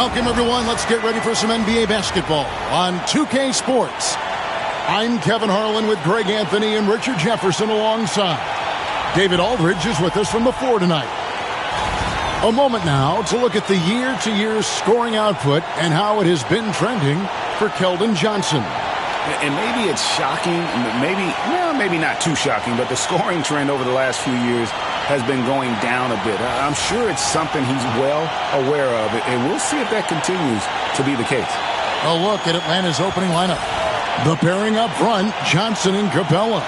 Welcome, everyone. Let's get ready for some NBA basketball on 2K Sports. I'm Kevin Harlan with Greg Anthony and Richard Jefferson alongside. David Aldridge is with us from the floor tonight. A moment now to look at the year-to-year scoring output and how it has been trending for Keldon Johnson. And maybe it's shocking, maybe not too shocking, but the scoring trend over the last few years has been going down a bit. I'm sure it's something he's well aware of, and we'll see if that continues to be the case. A look at Atlanta's opening lineup. The pairing up front, Johnson and Capella.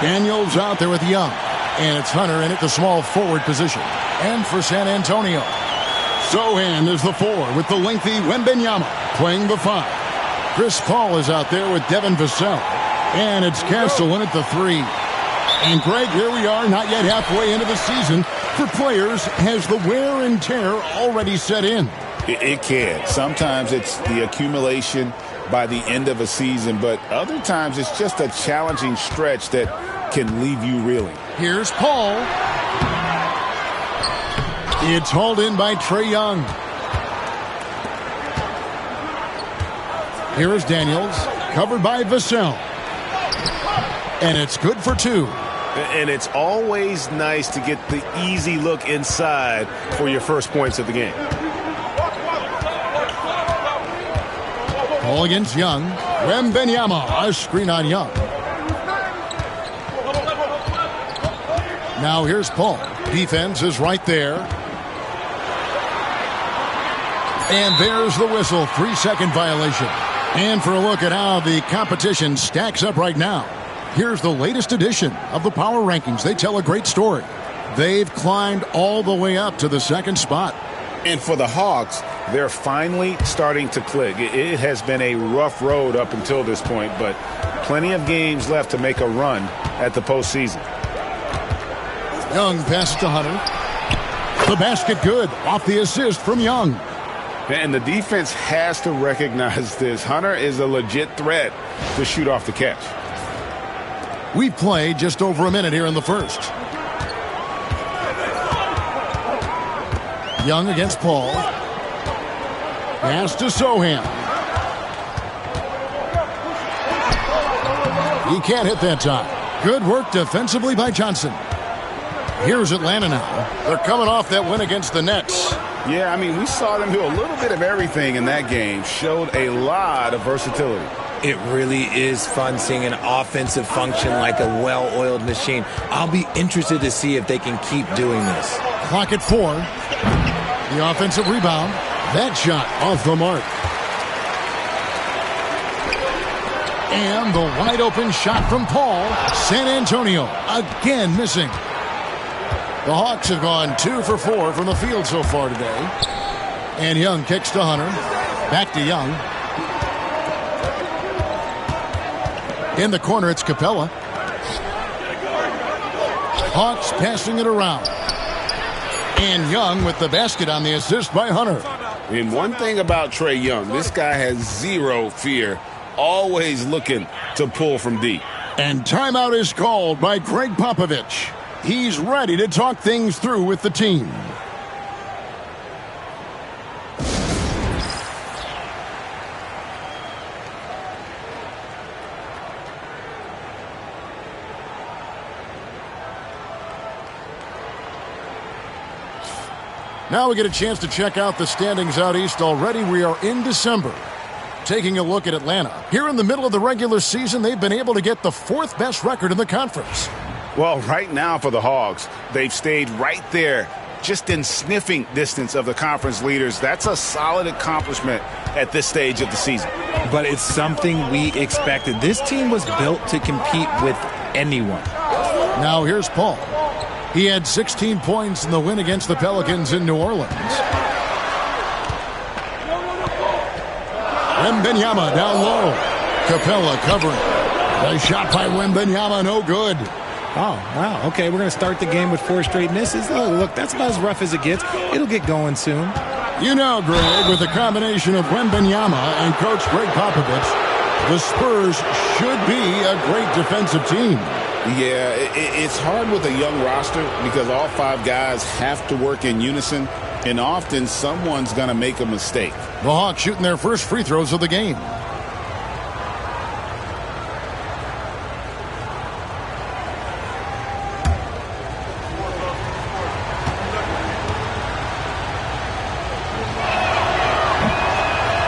Daniels out there with Young, and it's Hunter in at the small forward position. And for San Antonio, Sohan is the 4 with the lengthy Wembanyama playing the 5. Chris Paul is out there with Devin Vassell. And it's Castle in at the 3. And Greg, here we are, not yet halfway into the season. For players, has the wear and tear already set in? It can. Sometimes it's the accumulation by the end of a season, but other times it's just a challenging stretch that can leave you reeling. Here's Paul. It's hauled in by Trae Young. Here is Daniels, covered by Vassell. And it's good for 2. And it's always nice to get the easy look inside for your first points of the game. Paul against Young. Wembanyama, a screen on Young. Now here's Paul. Defense is right there. And there's the whistle. 3-second violation. And for a look at how the competition stacks up right now, here's the latest edition of the Power Rankings. They tell a great story. They've climbed all the way up to the 2nd spot. And for the Hawks, they're finally starting to click. It has been a rough road up until this point, but plenty of games left to make a run at the postseason. Young passes to Hunter. The basket good off the assist from Young. And the defense has to recognize this. Hunter is a legit threat to shoot off the catch. We've played just over a minute here in the first. Young against Paul. Pass to Sohan. He can't hit that time. Good work defensively by Johnson. Here's Atlanta now. They're coming off that win against the Nets. Yeah, I mean, we saw them do a little bit of everything in that game. Showed a lot of versatility. It really is fun seeing an offensive function like a well-oiled machine. I'll be interested to see if they can keep doing this. Clock at 4. The offensive rebound. That shot off the mark. And the wide-open shot from Paul. San Antonio again missing. The Hawks have gone 2 for 4 from the field so far today. And Young kicks to Hunter. Back to Young. In the corner, it's Capella. Hawks passing it around. And Young with the basket on the assist by Hunter. And one thing about Trae Young, this guy has zero fear. Always looking to pull from deep. And timeout is called by Greg Popovich. He's ready to talk things through with the team. Now we get a chance to check out the standings out east. Already we are in December. Taking a look at Atlanta. Here in the middle of the regular season, they've been able to get the 4th best record in the conference. Well, right now for the Hawks, they've stayed right there, just in sniffing distance of the conference leaders. That's a solid accomplishment at this stage of the season. But it's something we expected. This team was built to compete with anyone. Now here's Paul. He had 16 points in the win against the Pelicans in New Orleans. Wembanyama down low. Capella covering. The shot by Wembanyama, no good. Oh, wow. Okay, we're going to start the game with 4 straight misses. Oh, look, that's about as rough as it gets. It'll get going soon. You know, Greg, with the combination of Wembanyama and Coach Greg Popovich, the Spurs should be a great defensive team. Yeah, it's hard with a young roster because all 5 guys have to work in unison And often someone's going to make a mistake. The Hawks shooting their first free throws of the game.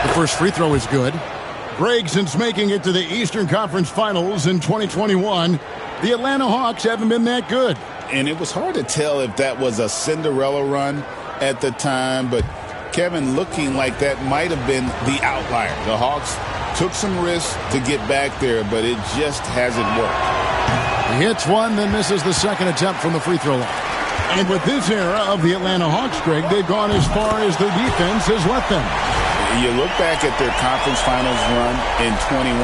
The first free throw is good. Greg, since making it to the Eastern Conference Finals in 2021, the Atlanta Hawks haven't been that good. And it was hard to tell if that was a Cinderella run at the time, but Kevin, looking like that might have been the outlier. The Hawks took some risks to get back there, but it just hasn't worked. He hits one, then misses the second attempt from the free throw line. And with this era of the Atlanta Hawks, Greg, they've gone as far as their defense has let them. You look back at their conference finals run in 21,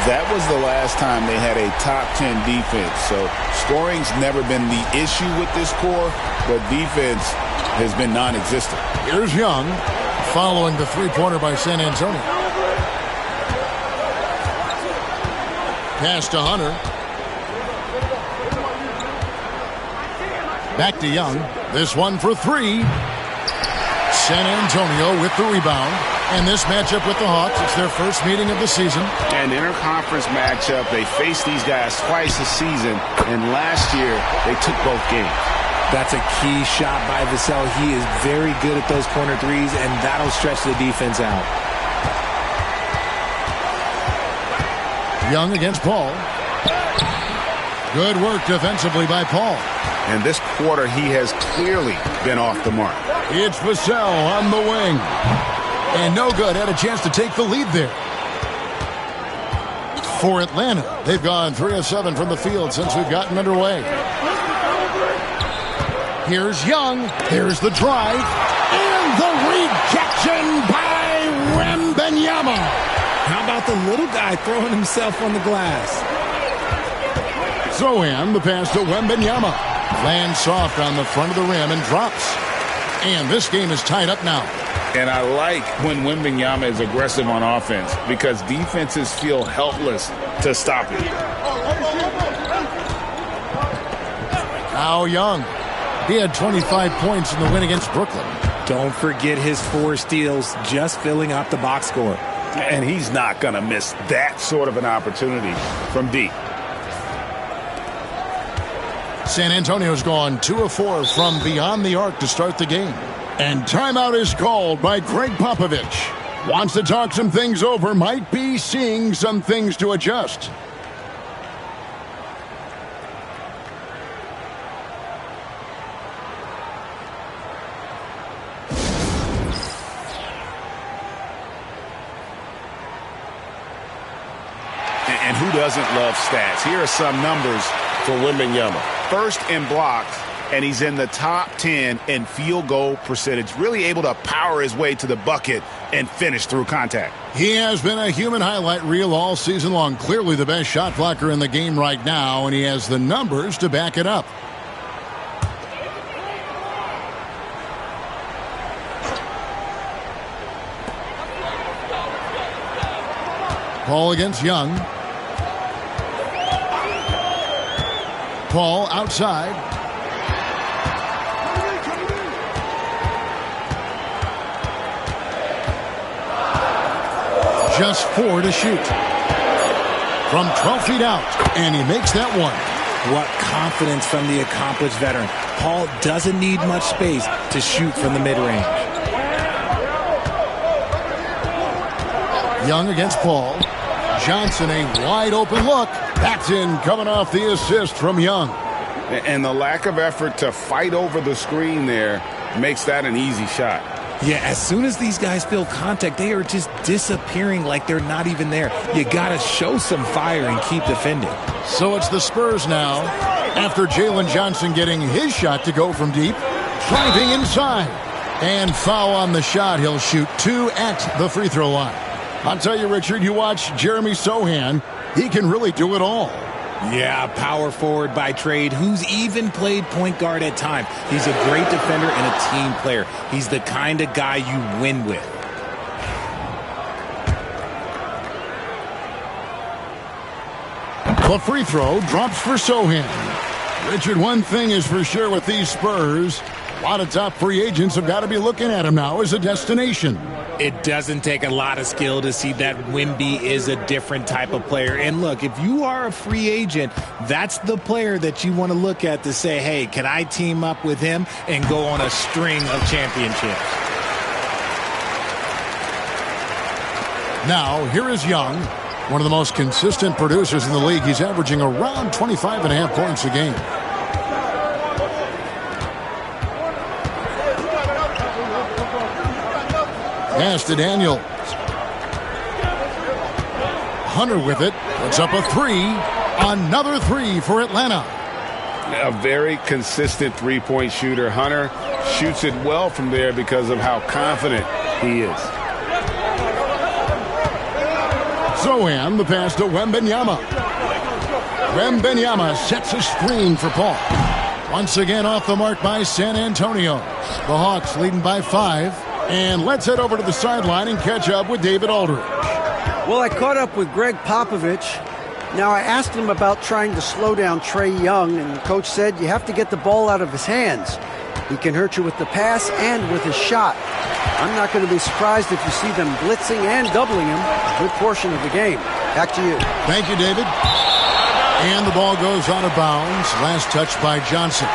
that was the last time they had a top 10 defense. So scoring's never been the issue with this core, but defense has been non-existent. Here's Young following the three-pointer by San Antonio. Pass to Hunter. Back to Young. This one for three. San Antonio with the rebound. And this matchup with the Hawks, it's their first meeting of the season. An interconference matchup. They faced these guys twice a season, and last year they took both games. That's a key shot by Vassell. He is very good at those corner threes, and that'll stretch the defense out. Young against Paul. Good work defensively by Paul. And this quarter, he has clearly been off the mark. It's Vassell on the wing. And no good. Had a chance to take the lead there. For Atlanta, they've gone 3 of 7 from the field since we've gotten underway. Here's Young. Here's the drive. And the rejection by Wembanyama. How about the little guy throwing himself on the glass? Zohan, the pass to Wembanyama. Lands soft on the front of the rim and drops. And this game is tied up now. And I like when Wembanyama is aggressive on offense because defenses feel helpless to stop him. Now Young. He had 25 points in the win against Brooklyn. Don't forget his 4 steals, just filling up the box score. And he's not going to miss that sort of an opportunity from deep. San Antonio's gone 2 of 4 from beyond the arc to start the game. And timeout is called by Greg Popovich. Wants to talk some things over, might be seeing some things to adjust. And who doesn't love stats? Here are some numbers for Wembanyama. First in blocks, and he's in the top 10 in field goal percentage. Really able to power his way to the bucket and finish through contact. He has been a human highlight reel all season long. Clearly the best shot blocker in the game right now, and he has the numbers to back it up. Paul against Young. Paul outside. Just 4 to shoot. From 12 feet out. And he makes that one. What confidence from the accomplished veteran. Paul doesn't need much space to shoot from the mid-range. Young against Paul. Johnson, a wide open look. That's in, coming off the assist from Young. And the lack of effort to fight over the screen there makes that an easy shot. Yeah, as soon as these guys feel contact, they are just disappearing like they're not even there. You got to show some fire and keep defending. So it's the Spurs now. After Jalen Johnson getting his shot to go from deep. Driving inside. And foul on the shot. He'll shoot 2 at the free throw line. I'll tell you, Richard, you watch Jeremy Sohan. He can really do it all. Yeah, power forward by trade, who's even played point guard at times. He's a great defender and a team player. He's the kind of guy you win with. The free throw drops for Sohan. Richard, one thing is for sure with these Spurs, A lot of top free agents have got to be looking at him now as a destination. It doesn't take a lot of skill to see that Wemby is a different type of player. And look, if you are a free agent, that's the player that you want to look at to say, hey, can I team up with him and go on a string of championships? Now, here is Young, one of the most consistent producers in the league. He's averaging around 25.5 points a game. Pass to Daniels. Hunter with it. Puts up a three. Another three for Atlanta. A very consistent three-point shooter. Hunter shoots it well from there because of how confident he is. Zohan, the pass to Wembanyama. Wembanyama sets a screen for Paul. Once again off the mark by San Antonio. The Hawks leading by 5. And let's head over to the sideline and catch up with David Aldridge. Well, I caught up with Greg Popovich. Now, I asked him about trying to slow down Trae Young, and the coach said you have to get the ball out of his hands. He can hurt you with the pass and with his shot. I'm not going to be surprised if you see them blitzing and doubling him a good portion of the game. Back to you. Thank you, David. And the ball goes out of bounds. Last touch by Johnson.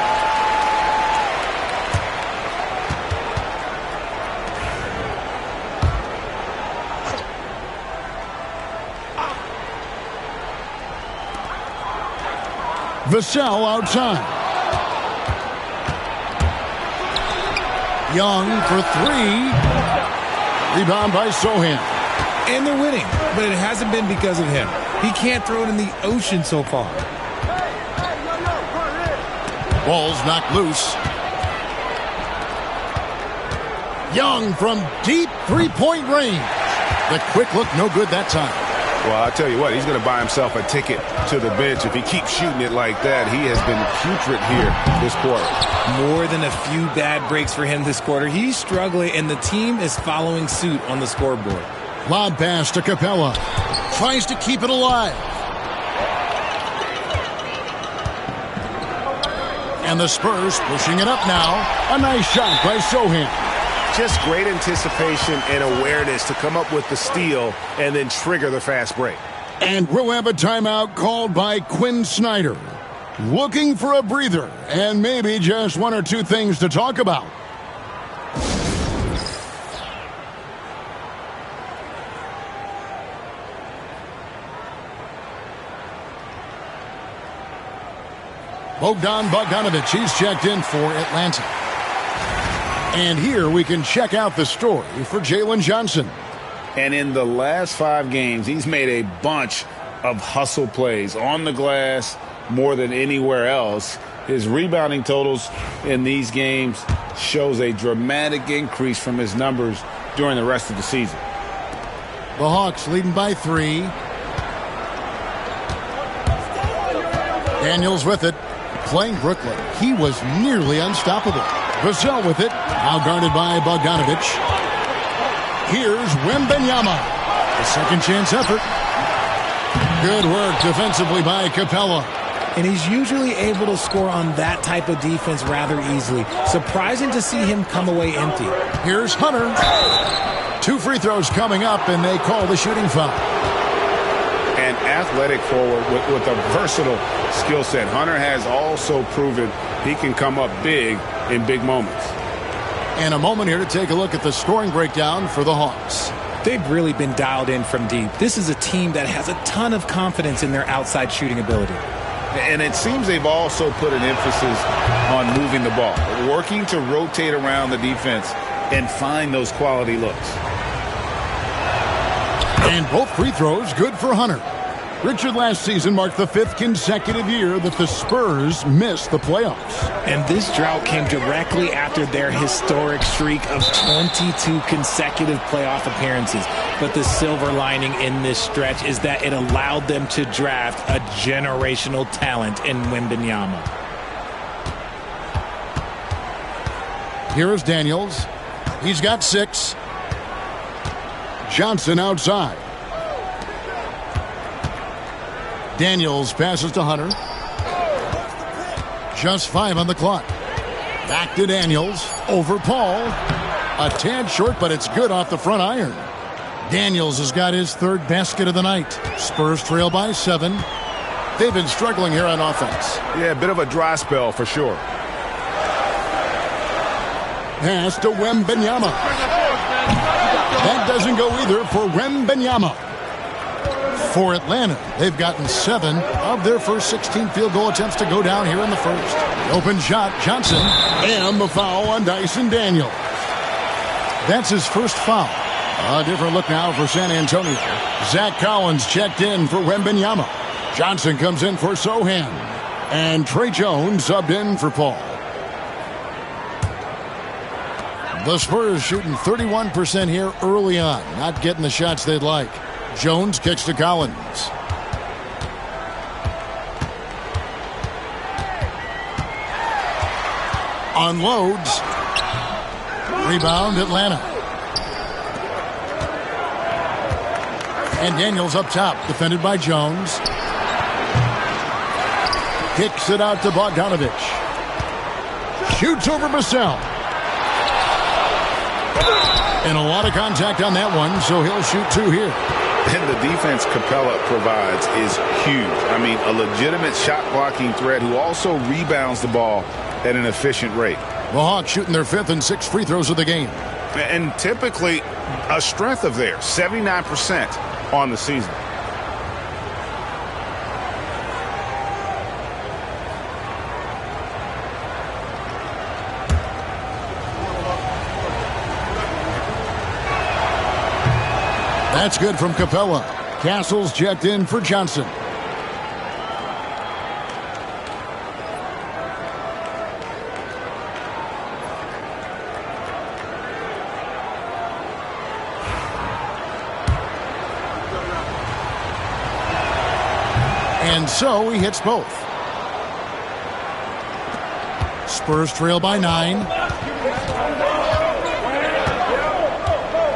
Vassell outside. Young for three. Rebound by Zohan. And they're winning, but it hasn't been because of him. He can't throw it in the ocean so far. Ball's knocked loose. Young from deep three-point range. The quick look, no good that time. Well, I'll tell you what, he's going to buy himself a ticket to the bench. If he keeps shooting it like that, he has been putrid here this quarter. More than a few bad breaks for him this quarter. He's struggling, and the team is following suit on the scoreboard. Lob pass to Capella. Tries to keep it alive. And the Spurs pushing it up now. A nice shot by Zohan. Just great anticipation and awareness to come up with the steal and then trigger the fast break. And we'll have a timeout called by Quinn Snyder. Looking for a breather and maybe just one or two things to talk about. Bogdanovich, he's checked in for Atlanta. And here we can check out the story for Jalen Johnson. And in the last 5 games, he's made a bunch of hustle plays on the glass more than anywhere else. His rebounding totals in these games shows a dramatic increase from his numbers during the rest of the season. The Hawks leading by 3. Daniels with it. Playing Brooklyn, he was nearly unstoppable. Vassell with it, now guarded by Bogdanovich. Here's Wembanyama. A second chance effort. Good work defensively by Capella. And he's usually able to score on that type of defense rather easily. Surprising to see him come away empty. Here's Hunter. 2 free throws coming up, and they call the shooting foul. An athletic forward with a versatile skill set. Hunter has also proven he can come up big in big moments. And a moment here to take a look at the scoring breakdown for the Hawks. They've really been dialed in from deep. This is a team that has a ton of confidence in their outside shooting ability. And it seems they've also put an emphasis on moving the ball, working to rotate around the defense and find those quality looks. And both free throws good for Hunter. Richard, last season marked the 5th consecutive year that the Spurs missed the playoffs. And this drought came directly after their historic streak of 22 consecutive playoff appearances. But the silver lining in this stretch is that it allowed them to draft a generational talent in Wembanyama. Here is Daniels. He's got 6. Johnson outside. Daniels passes to Hunter. Just 5 on the clock. Back to Daniels. Over Paul. A tad short, but it's good off the front iron. Daniels has got his third basket of the night. Spurs trail by 7. They've been struggling here on offense. Yeah, a bit of a dry spell for sure. Pass to Wembanyama. That doesn't go either for Wembanyama. For Atlanta, they've gotten 7 of their first 16 field goal attempts to go down here in the first. Open shot, Johnson, and the foul on Dyson Daniels. That's his first foul. A different look now for San Antonio. Zach Collins checked in for Wembanyama. Johnson comes in for Sohan. And Trey Jones subbed in for Paul. The Spurs shooting 31% here early on. Not getting the shots they'd like. Jones kicks to Collins. Unloads. Rebound Atlanta. And Daniels up top, defended by Jones. Kicks it out to Bogdanovich. Shoots over Vassell. And a lot of contact on that one, so he'll shoot 2 here. And the defense Capella provides is huge. I mean, a legitimate shot-blocking threat who also rebounds the ball at an efficient rate. The Hawks shooting their 5th and 6th free throws of the game. And typically a strength of theirs, 79% on the season. That's good from Capella. Castles checked in for Johnson. And so he hits both. Spurs trail by 9.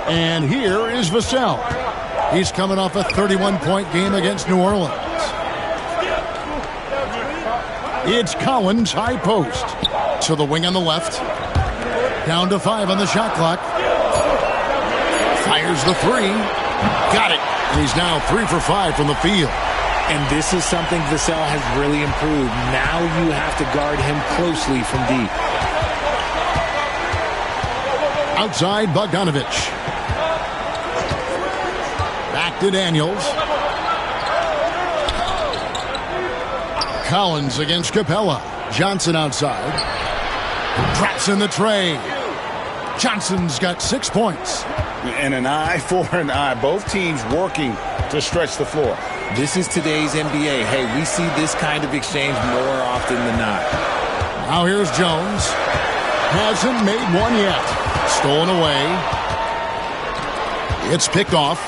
And here is Vassell. He's coming off a 31-point game against New Orleans. It's Collins, high post. To the wing on the left. Down to 5 on the shot clock. Fires the 3. Got it. And he's now 3 for 5 from the field. And this is something Vassell has really improved. Now you have to guard him closely from deep. Outside, Bogdanovich. Back to Daniels. Collins against Capella. Johnson outside. Drops in the tray. Johnson's got 6 points. And an eye for an eye. Both teams working to stretch the floor. This is today's NBA. Hey, we see this kind of exchange more often than not. Now here's Jones. Hasn't made one yet. Stolen away. It's picked off.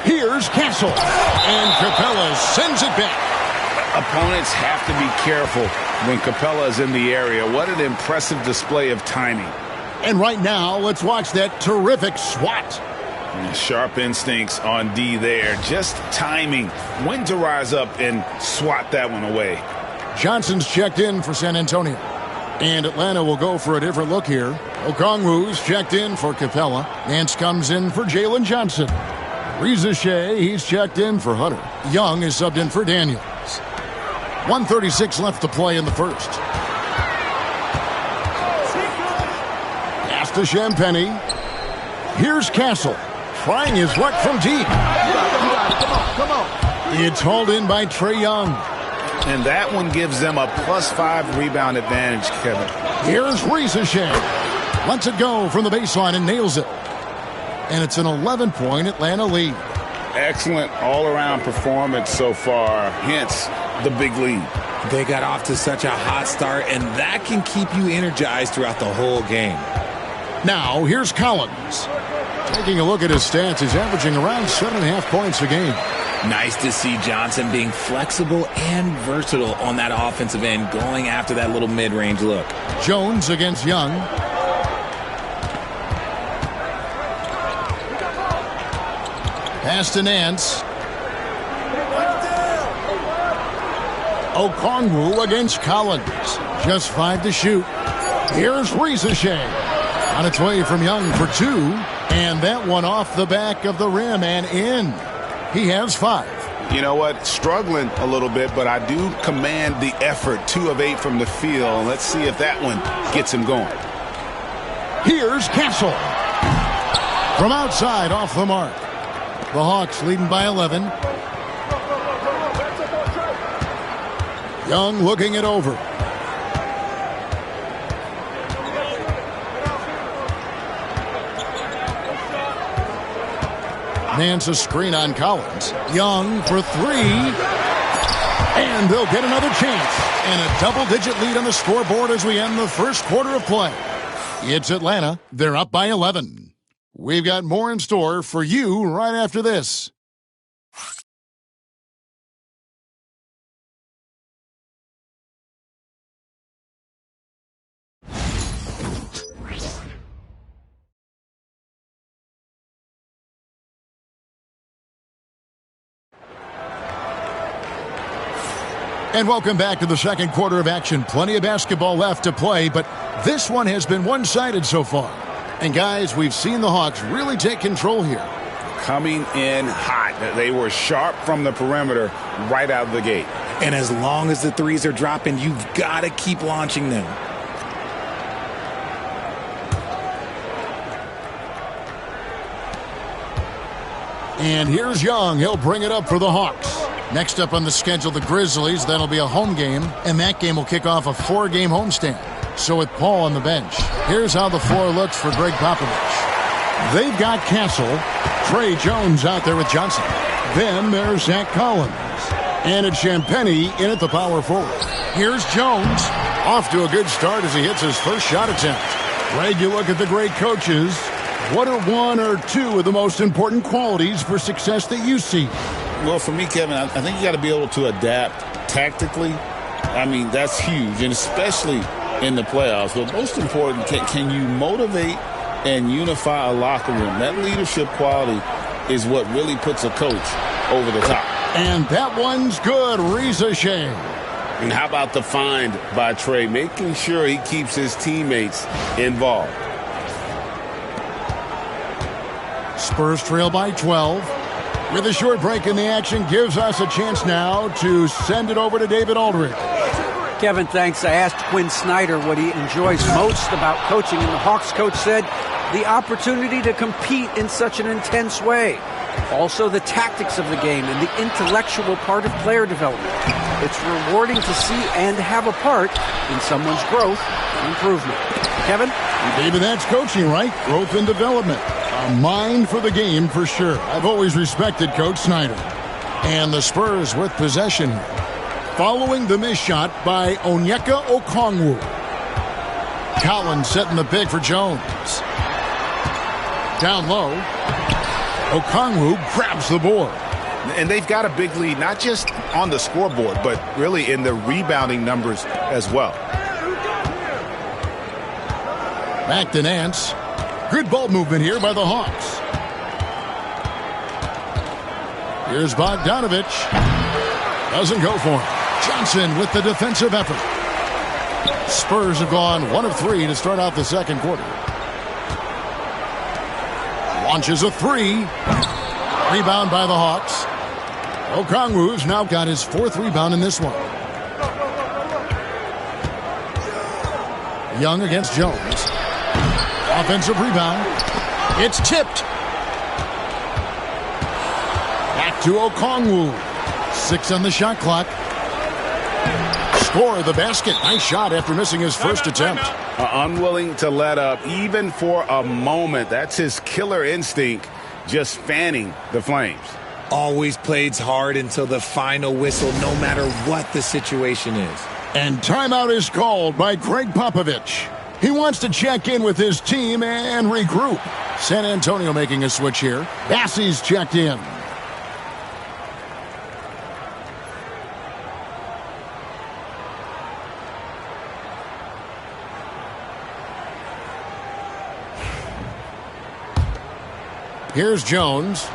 Here's Castle. And Capella sends it back. Opponents have to be careful when Capella is in the area. What an impressive display of timing. And right now, let's watch that terrific swat. Sharp instincts on D there. Just timing. When to rise up and swat that one away. Johnson's checked in for San Antonio. And Atlanta will go for a different look here. Okongwu's checked in for Capella. Nance comes in for Jalen Johnson. Reza Shea, he's checked in for Hunter. Young is subbed in for Daniels. 1:36 left to play in the first. Pass to Champagny. Here's Castle. Trying his luck from deep. Come on. It's hauled in by Trae Young. And that one gives them a +5 rebound advantage, Kevin. Here's Reza Shea. Lets it go from the baseline and nails it. And it's an 11-point Atlanta lead. Excellent all-around performance so far, hence the big lead. They got off to such a hot start, and that can keep you energized throughout the whole game. Now, here's Collins. Taking a look at his stats, he's averaging around 7.5 points a game. Nice to see Johnson being flexible and versatile on that offensive end, going after that little mid-range look. Jones against Young. Pass to Nance. Okongwu against Collins. Just 5 to shoot. Here's Ricochet. On its way from Young for 2. And that one off the back of the rim and in. He has 5. You know what? Struggling a little bit, but I do command the effort. 2 of 8 from the field. Let's see if that one gets him going. Here's Castle. From outside, off the mark. The Hawks leading by 11. Young looking it over. Nance a screen on Collins. Young for 3. And they'll get another chance. And a double-digit lead on the scoreboard as we end the first quarter of play. It's Atlanta. They're up by 11. We've got more in store for you right after this. And welcome back to the second quarter of action. Plenty of basketball left to play, but this one has been one-sided so far. And guys, we've seen the Hawks really take control here. Coming in hot. They were sharp from the perimeter right out of the gate. And as long as the threes are dropping, you've got to keep launching them. And here's Young. He'll bring it up for the Hawks. Next up on the schedule, the Grizzlies. That'll be a home game, and that game will kick off a 4-game homestand. So with Paul on the bench, here's how the floor looks for Greg Popovich. They've got Castle, Trey Jones out there with Johnson. Then there's Zach Collins. And it's Champagnie in at the power forward. Here's Jones. Off to a good start as he hits his first shot attempt. Greg, you look at the great coaches. What are 1 or 2 of the most important qualities for success that you see? Well, for me, Kevin, I think you got to be able to adapt tactically. I mean, that's huge, and especially in the playoffs. But most important, can you motivate and unify a locker room? That leadership quality is what really puts a coach over the top. And that one's good. Ricochet. And how about the find by Trey, making sure he keeps his teammates involved. Spurs trail by 12. With a short break in the action, gives us a chance now to send it over to David Aldridge. Kevin, thanks. I asked Quinn Snyder what he enjoys most about coaching, and the Hawks coach said the opportunity to compete in such an intense way. Also, the tactics of the game and the intellectual part of player development. It's rewarding to see and have a part in someone's growth and improvement. Kevin? David, that's coaching, right? Growth and development. A mind for the game for sure. I've always respected Coach Snyder. And the Spurs with possession. Following the missed shot by Onyeka Okongwu. Collins setting the pick for Jones. Down low. Okongwu grabs the board. And they've got a big lead, not just on the scoreboard, but really in the rebounding numbers as well. Back to Nance. Good ball movement here by the Hawks. Here's Bogdanovich. Doesn't go for him. Johnson with the defensive effort. Spurs have gone 1 of 3 to start out the second quarter. Launches a 3. Rebound by the Hawks. Okongwu's now got his 4th rebound in this one. Young against Jones. Offensive rebound. It's tipped. Back to Okongwu. 6 on the shot clock. Score the basket. Nice shot after missing his first attempt. Unwilling to let up even for a moment. That's his killer instinct, just fanning the flames. Always plays hard until the final whistle, no matter what the situation is. And timeout is called by Greg Popovich. He wants to check in with his team and regroup. San Antonio making a switch here. Bassey's checked in. Here's Jones.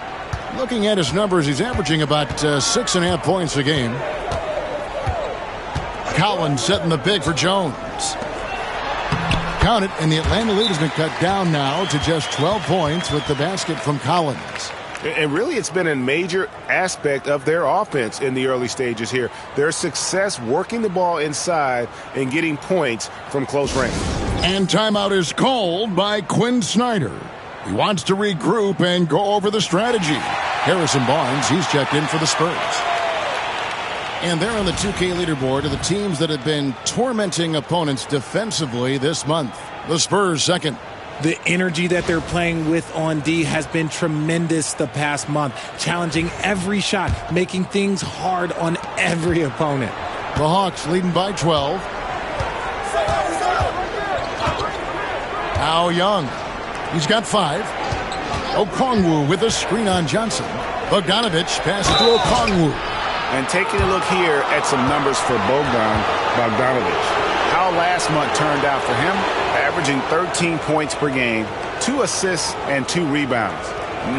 Looking at his numbers, he's averaging about 6.5 points a game. Collins setting the big for Jones. Count it, and the Atlanta lead has been cut down now to just 12 points with the basket from Collins. And really, it's been a major aspect of their offense in the early stages here. Their success working the ball inside and getting points from close range. And timeout is called by Quinn Snyder. He wants to regroup and go over the strategy. Harrison Barnes, he's checked in for the Spurs. And they're on the 2K leaderboard of the teams that have been tormenting opponents defensively this month. The Spurs second. The energy that they're playing with on D has been tremendous the past month, challenging every shot, making things hard on every opponent. The Hawks leading by 12. Now Young. He's got 5. Okongwu with a screen on Johnson. Bogdanovich passes to Okongwu. And taking a look here at some numbers for Bogdanovich. How last month turned out for him, averaging 13 points per game, 2 assists and 2 rebounds.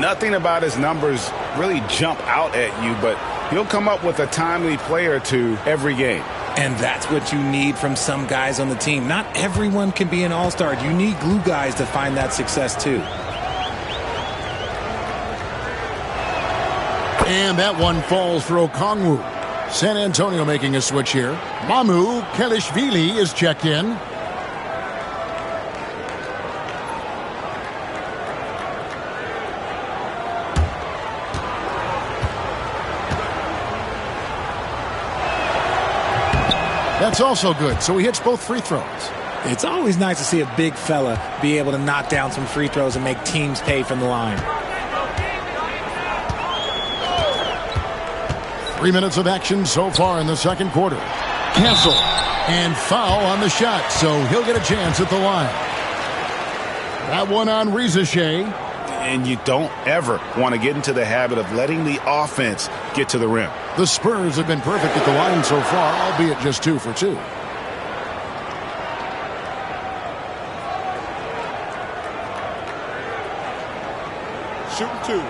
Nothing about his numbers really jump out at you, but he'll come up with a timely play or two every game. And that's what you need from some guys on the team. Not everyone can be an all-star. You need glue guys to find that success too. And that one falls for Okongwu. San Antonio making a switch here. Mamu Kelishvili is checked in. That's also good, so he hits both free throws. It's always nice to see a big fella be able to knock down some free throws and make teams pay from the line. 3 minutes of action so far in the second quarter. Cancel. And foul on the shot, so he'll get a chance at the line. That one on Rizashea. And you don't ever want to get into the habit of letting the offense get to the rim. The Spurs have been perfect at the line so far, albeit just 2 for 2. Shooting 2.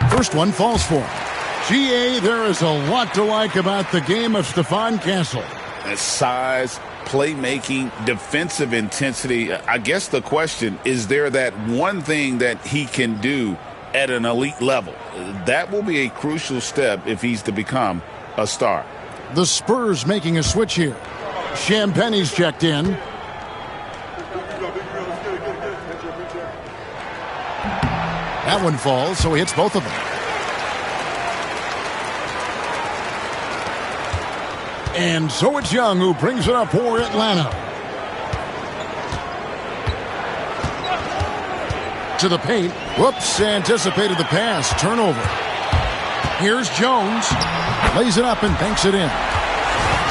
First one falls for him. GA, there is a lot to like about the game of Stephon Castle. Size, playmaking, defensive intensity. I guess the question, is there that one thing that he can do at an elite level? That will be a crucial step if he's to become a star. The Spurs making a switch here. Champagne's checked in. That one falls, so he hits both of them. And so it's Young who brings it up for Atlanta. To the paint. Whoops, anticipated the pass. Turnover. Here's Jones. Lays it up and banks it in.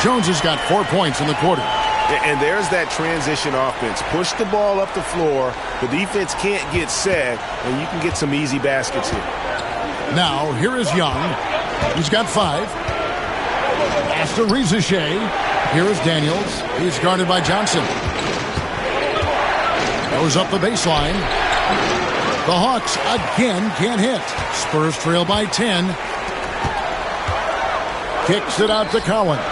Jones has got 4 points in the quarter. And there's that transition offense. Push the ball up the floor. The defense can't get set, and you can get some easy baskets here. Now, here is Young. He's got 5. Pass to Rizashea. Here is Daniels. He's guarded by Johnson. Goes up the baseline. The Hawks again can't hit. Spurs trail by 10. Kicks it out to Collins.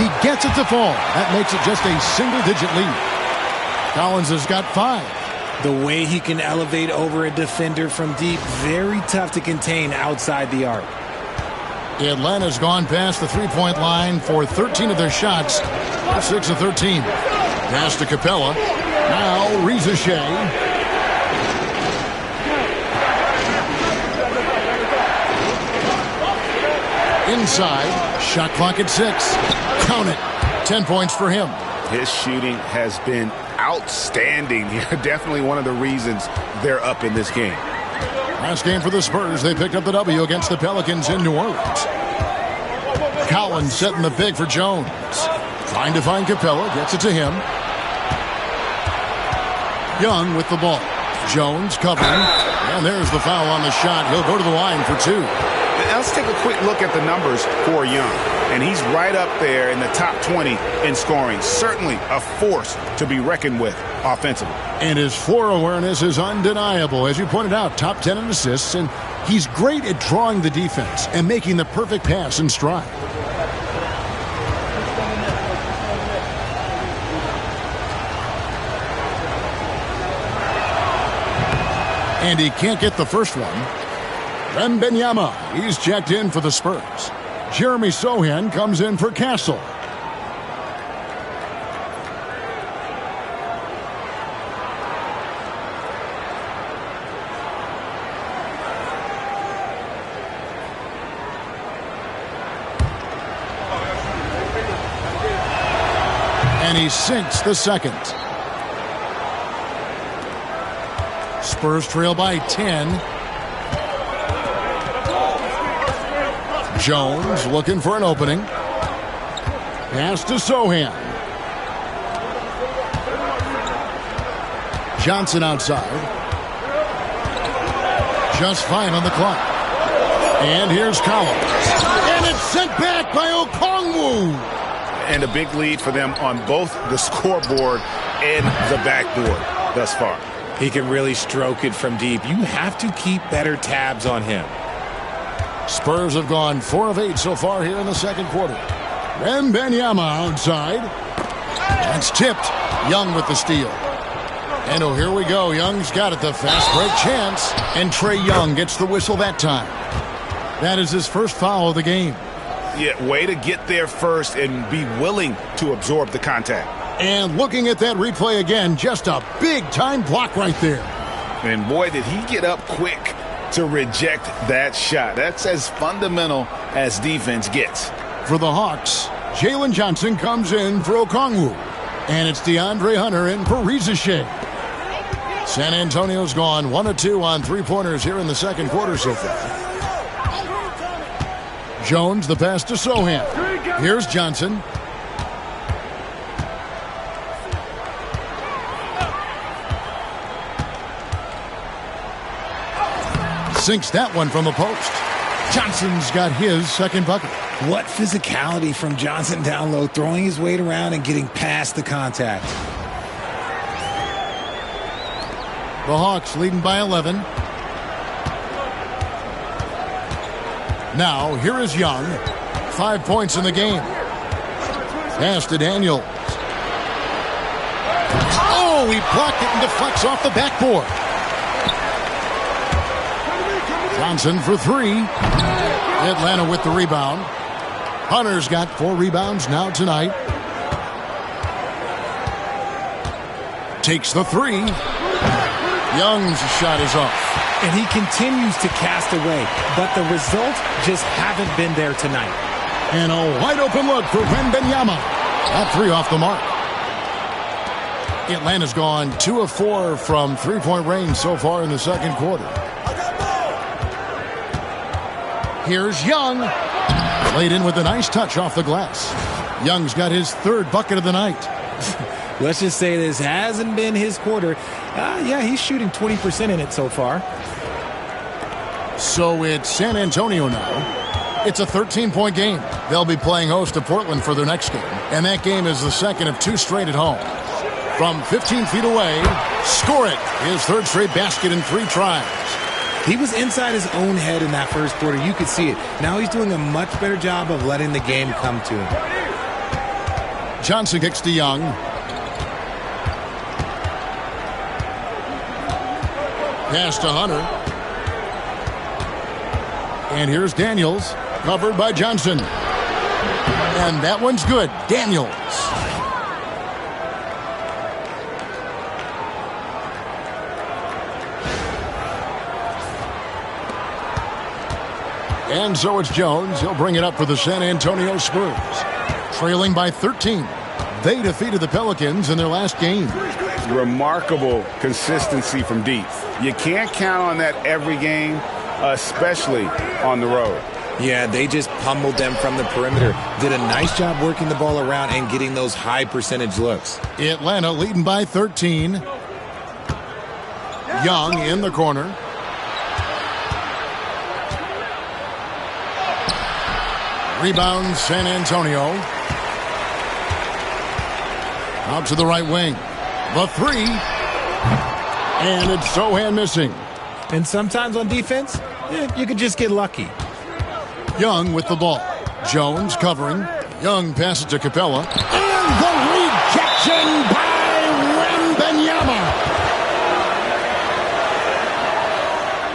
He gets it to fall. That makes it just a single-digit lead. Collins has got 5. The way he can elevate over a defender from deep, very tough to contain outside the arc. Atlanta's gone past the three-point line for 13 of their shots. 6 of 13. Pass to Capella. Now Rizashea. Inside. Shot clock at 6. Count it. 10 points for him. His shooting has been outstanding. Definitely one of the reasons they're up in this game. Last game for the Spurs, they picked up the W against the Pelicans in New Orleans. Collins setting the big for Jones. Trying to find Capella, gets it to him. Young with the ball. Jones covering, and there's the foul on the shot. He'll go to the line for 2. let's take a quick look at the numbers for Young. And he's right up there in the top 20 in scoring. Certainly a force to be reckoned with offensively. And his floor awareness is undeniable. As you pointed out, top 10 in assists, and he's great at drawing the defense and making the perfect pass in stride. And he can't get the first one. Wembanyama, he's checked in for the Spurs. Jeremy Sohan comes in for Castle. And he sinks the second. Spurs trail by 10. Jones looking for an opening. Pass to Sohan. Johnson outside. Just 5 on the clock. And here's Collins. And it's sent back by Okongwu. And a big lead for them on both the scoreboard and the backboard thus far. He can really stroke it from deep. You have to keep better tabs on him. Spurs have gone 4 of 8 so far here in the second quarter. Wembanyama outside. That's tipped. Young with the steal. And oh, here we go. Young's got it. The fast break chance. And Trae Young gets the whistle that time. That is his first foul of the game. Yeah, way to get there first and be willing to absorb the contact. And looking at that replay again, just a big-time block right there. And boy, did he get up quick to reject that shot. That's as fundamental as defense gets. For the Hawks, Jalen Johnson comes in for Okongwu. And it's DeAndre Hunter in for Reza Shea. San Antonio's gone 1 of 2 on three-pointers here in the second quarter so far. Jones, the pass to Sohan. Here's Johnson. Sinks that one from the post. Johnson's got his second bucket. What physicality from Johnson down low, throwing his weight around and getting past the contact. The Hawks leading by 11. Now, here is Young. 5 points in the game. Pass to Daniels. Oh, he blocked it and deflects off the backboard. Johnson for 3. Atlanta with the rebound. Hunter's got 4 rebounds now tonight. Takes the 3. Young's shot is off. And he continues to cast away, but the results just haven't been there tonight. And a wide open look for Wembanyama. That 3 off the mark. Atlanta's gone 2 of 4 from three-point range so far in the second quarter. Here's Young. Laid in with a nice touch off the glass. Young's got his 3rd bucket of the night. Let's just say this hasn't been his quarter. Yeah, he's shooting 20% in it so far. So it's San Antonio now. It's a 13-point game. They'll be playing host to Portland for their next game. And that game is the second of 2 straight at home. From 15 feet away, score it. His 3rd straight basket in 3 tries. He was inside his own head in that first quarter. You could see it. Now he's doing a much better job of letting the game come to him. Johnson kicks to Young. Pass to Hunter. And here's Daniels, covered by Johnson. And that one's good. Daniels. And so it's Jones. He'll bring it up for the San Antonio Spurs. Trailing by 13. They defeated the Pelicans in their last game. Remarkable consistency from deep. You can't count on that every game, especially on the road. Yeah, they just pummeled them from the perimeter. Did a nice job working the ball around and getting those high percentage looks. Atlanta leading by 13. Young in the corner. Rebound, San Antonio. Out to the right wing. The three. And it's Sohan missing. And sometimes on defense, you could just get lucky. Young with the ball. Jones covering. Young passes to Capella. And the rejection by Wembanyama.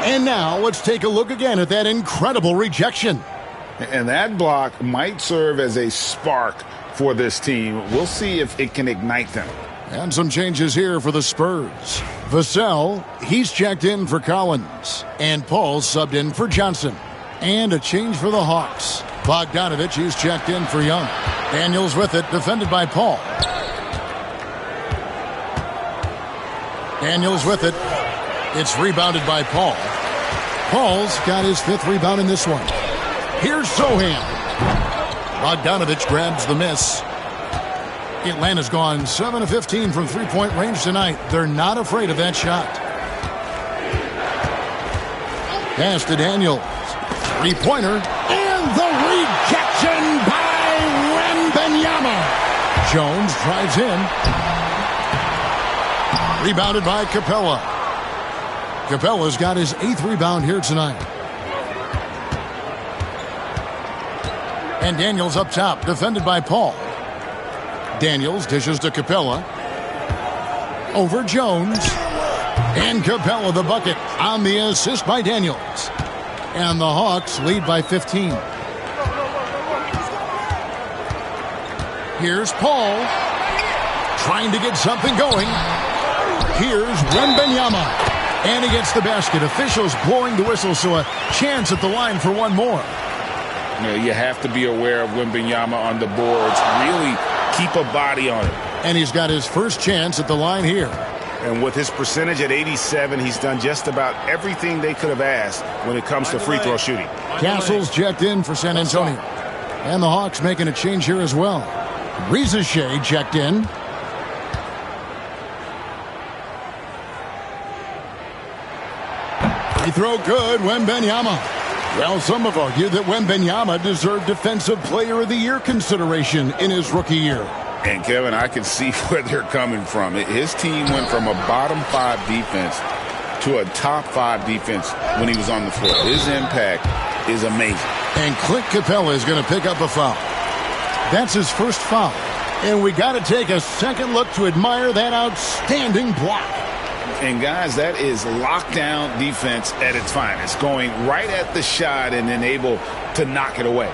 And now let's take a look again at that incredible rejection. And that block might serve as a spark for this team. We'll see if it can ignite them. And some changes here for the Spurs. Vassell, he's checked in for Collins. And Paul subbed in for Johnson. And a change for the Hawks. Bogdanovich, he's checked in for Young. Daniels with it, defended by Paul. Daniels with it. It's rebounded by Paul. Paul's got his 5th rebound in this one. Here's Sohan. Bogdanovich grabs the miss. Atlanta's gone 7 of 15 from three-point range tonight. They're not afraid of that shot. Pass to Daniels. Three-pointer. And the rejection by Wembanyama. Jones drives in. Rebounded by Capella. Capella's got his 8th rebound here tonight. And Daniels up top, defended by Paul. Daniels dishes to Capella. Over Jones. And Capella the bucket on the assist by Daniels. And the Hawks lead by 15. Here's Paul. Trying to get something going. Here's Wembanyama. And he gets the basket. Officials blowing the whistle, so a chance at the line for one more. You have to be aware of Wembanyama on the boards. Really keep a body on it. And he's got his first chance at the line here. And with his percentage at 87, he's done just about everything they could have asked when it comes to free throw shooting. Castle's checked in for San Antonio. And the Hawks making a change here as well. Rizachet checked in. Free throw good, Wembanyama. Well, some have argued that Wembanyama deserved Defensive Player of the Year consideration in his rookie year. And, Kevin, I can see where they're coming from. His team went from a bottom 5 defense to a top 5 defense when he was on the floor. His impact is amazing. And Clint Capella is going to pick up a foul. That's his first foul. And we got to take a second look to admire that outstanding block. And, guys, that is lockdown defense at its finest, going right at the shot and then able to knock it away.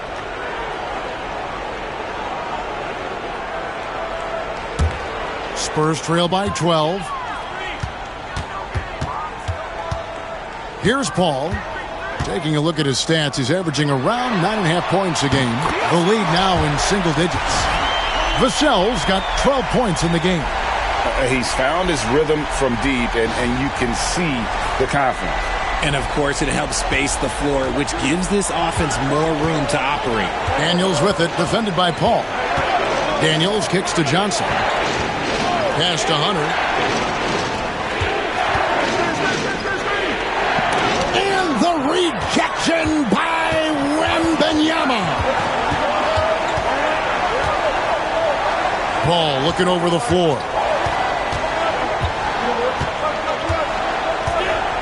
Spurs trail by 12. Here's Paul. Taking a look at his stats, he's averaging around 9.5 points a game. The lead now in single digits. Vassell's got 12 points in the game. He's found his rhythm from deep, and you can see the confidence. And, of course, it helps space the floor, which gives this offense more room to operate. Daniels with it, defended by Paul. Daniels kicks to Johnson. Pass to Hunter. And the rejection by Wembanyama. Paul looking over the floor.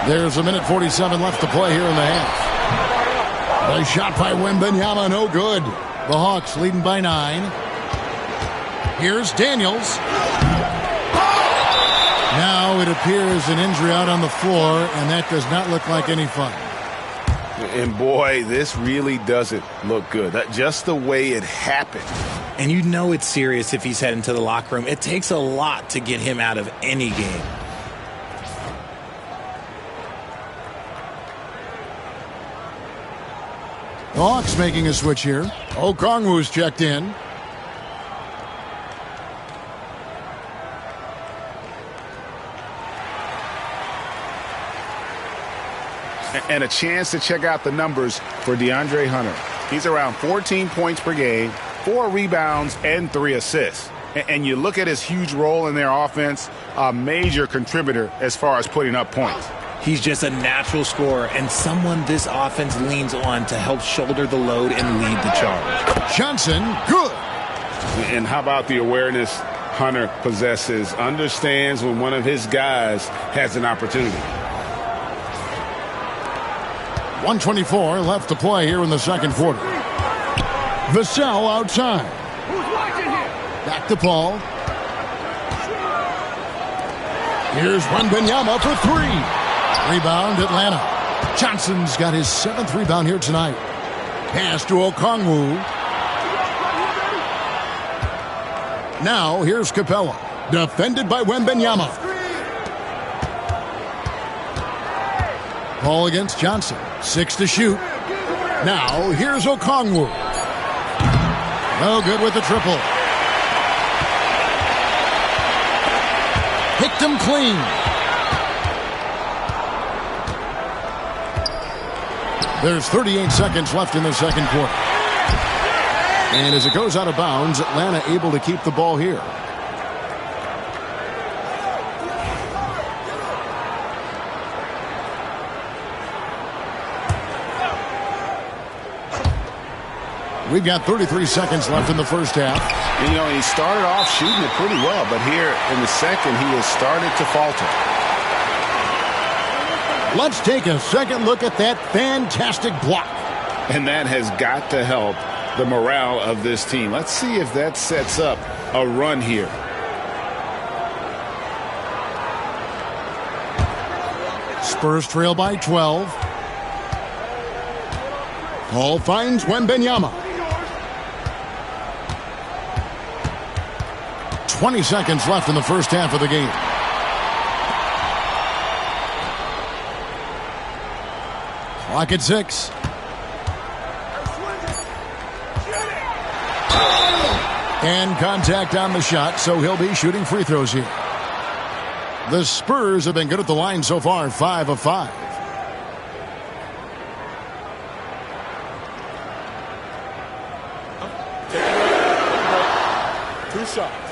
There's a minute 47 left to play here in the half. A shot by Wembanyama, no good. The Hawks leading by 9. Here's Daniels. Now it appears an injury out on the floor, and that does not look like any fun. And, boy, this really doesn't look good. Just the way it happened. And you know it's serious if he's heading to the locker room. It takes a lot to get him out of any game. The Hawks making a switch here. Okongwu's checked in. And a chance to check out the numbers for DeAndre Hunter. He's around 14 points per game, 4 rebounds, and 3 assists. And you look at his huge role in their offense, a major contributor as far as putting up points. He's just a natural scorer and someone this offense leans on to help shoulder the load and lead the charge. Johnson, good. And how about the awareness Hunter possesses? Understands when one of his guys has an opportunity. 1:24 left to play here in the second quarter. Vassell outside. Back to Paul. Here's Wembanyama for three. Rebound, Atlanta. Johnson's got his 7th rebound here tonight. Pass to Okongwu. Now, here's Capella. Defended by Wembanyama. Ball against Johnson. 6 to shoot. Now, here's Okongwu. No good with the triple. Picked him clean. There's 38 seconds left in the second quarter. And as it goes out of bounds, Atlanta able to keep the ball here. We've got 33 seconds left in the first half. And, he started off shooting it pretty well, but here in the second, he has started to falter. Let's take a second look at that fantastic block. And that has got to help the morale of this team. Let's see if that sets up a run here. Spurs trail by 12. Paul finds Wembanyama. 20 seconds left in the first half of the game. Clock at 6. And contact on the shot, so he'll be shooting free throws here. The Spurs have been good at the line so far, 5 of 5. Two shots.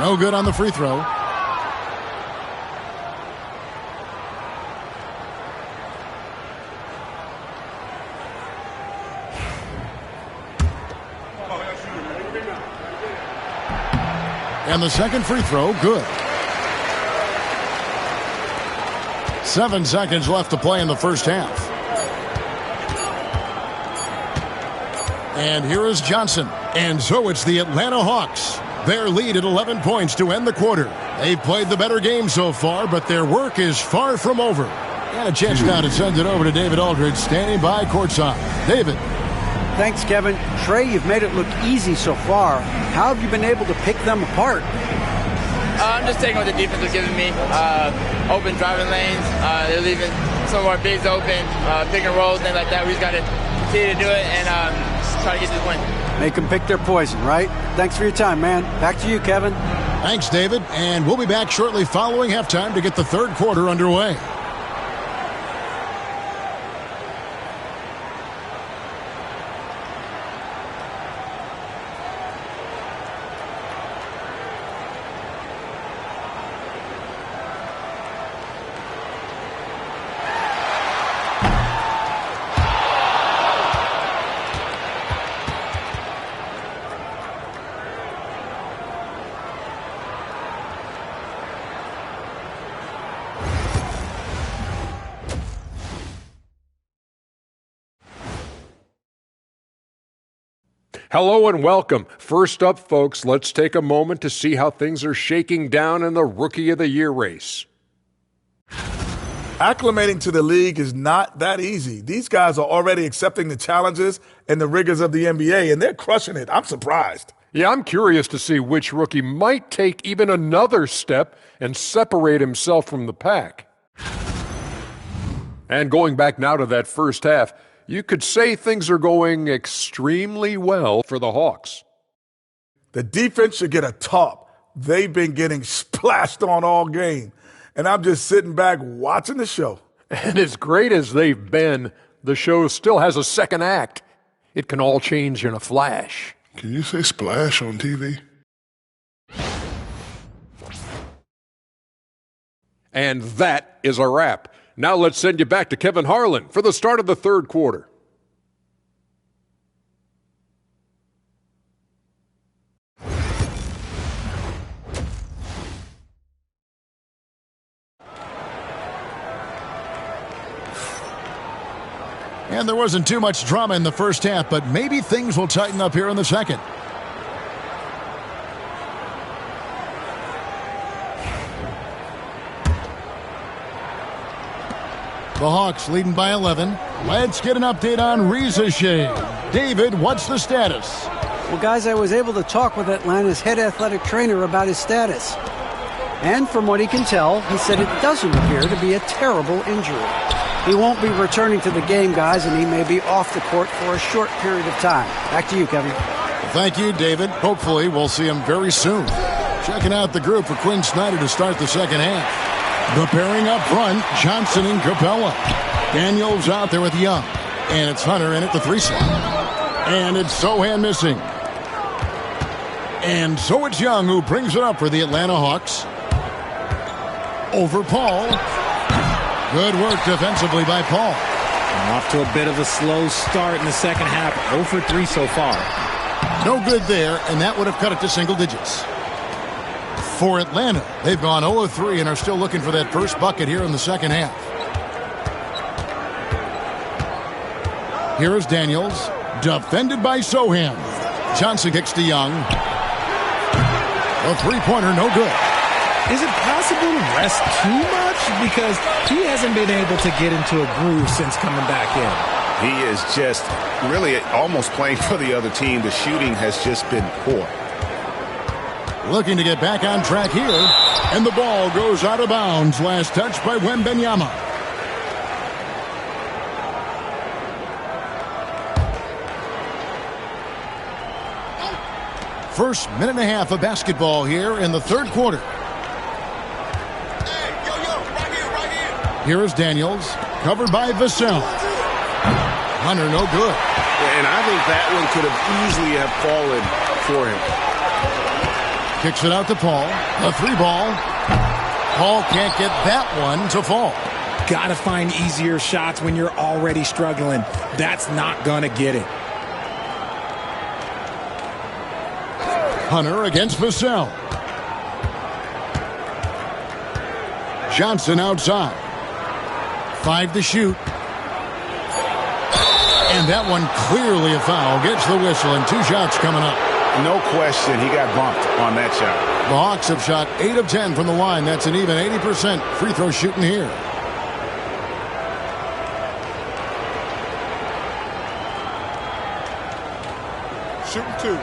No good on the free throw. And the second free throw, good. 7 seconds left to play in the first half. And here is Johnson. And so it's the Atlanta Hawks. Their lead at 11 points to end the quarter. They've played the better game so far, but their work is far from over. And a chance now to send it over to David Aldridge, standing by courtside. David. Thanks, Kevin. Trey, you've made it look easy so far. How have you been able to pick them apart? I'm just taking what the defense is giving me. Open driving lanes. They're leaving some of our bigs open, pick and rolls, things like that. We just got to continue to do it and try to get this win. Make them pick their poison, right? Thanks for your time, man. Back to you, Kevin. Thanks, David. And we'll be back shortly following halftime to get the third quarter underway. Hello and welcome. First up, folks, let's take a moment to see how things are shaking down in the Rookie of the Year race. Acclimating to the league is not that easy. These guys are already accepting the challenges and the rigors of the NBA, and they're crushing it. I'm surprised. Yeah, I'm curious to see which rookie might take even another step and separate himself from the pack. And going back now to that first half, you could say things are going extremely well for the Hawks. The defense should get a top. They've been getting splashed on all game, and I'm just sitting back watching the show. And as great as they've been, the show still has a second act. It can all change in a flash. Can you say splash on TV? And that is a wrap. Now let's send you back to Kevin Harlan for the start of the third quarter. And there wasn't too much drama in the first half, but maybe things will tighten up here in the second. The Hawks leading by 11. Let's get an update on Reza Shea. David, what's the status? Well, guys, I was able to talk with Atlanta's head athletic trainer about his status. And from what he can tell, he said it doesn't appear to be a terrible injury. He won't be returning to the game, guys, and he may be off the court for a short period of time. Back to you, Kevin. Thank you, David. Hopefully we'll see him very soon. Checking out the group for Quinn Snyder to start the second half. The pairing up front, Johnson and Capella. Daniels out there with Young. And it's Hunter in at the 3 slot. And it's Sohan missing. And so it's Young who brings it up for the Atlanta Hawks. Over Paul. Good work defensively by Paul. And off to a bit of a slow start in the second half. 0 for 3 so far. No good there, and that would have cut it to single digits. For Atlanta, they've gone 0 of 3 and are still looking for that first bucket here in the second half. Here is Daniels, defended by Sohan. Johnson kicks to Young. A three-pointer, no good. Is it possible to rest too much? Because he hasn't been able to get into a groove since coming back in. He is just really almost playing for the other team. The shooting has just been poor. Looking to get back on track here. And the ball goes out of bounds. Last touch by Wembanyama. First minute and a half of basketball here in the third quarter. Here is Daniels, covered by Vassell. Hunter, no good. And I think that one could have easily have fallen for him. Kicks it out to Paul. A 3-ball. Paul can't get that one to fall. Gotta find easier shots when you're already struggling. That's not gonna get it. Hunter against Vassell. Johnson outside. 5 to shoot. And that one clearly a foul. Gets the whistle and 2 shots coming up. No question, he got bumped on that shot. The Hawks have shot 8 of 10 from the line. That's an even 80% free throw shooting here. Shooting 2.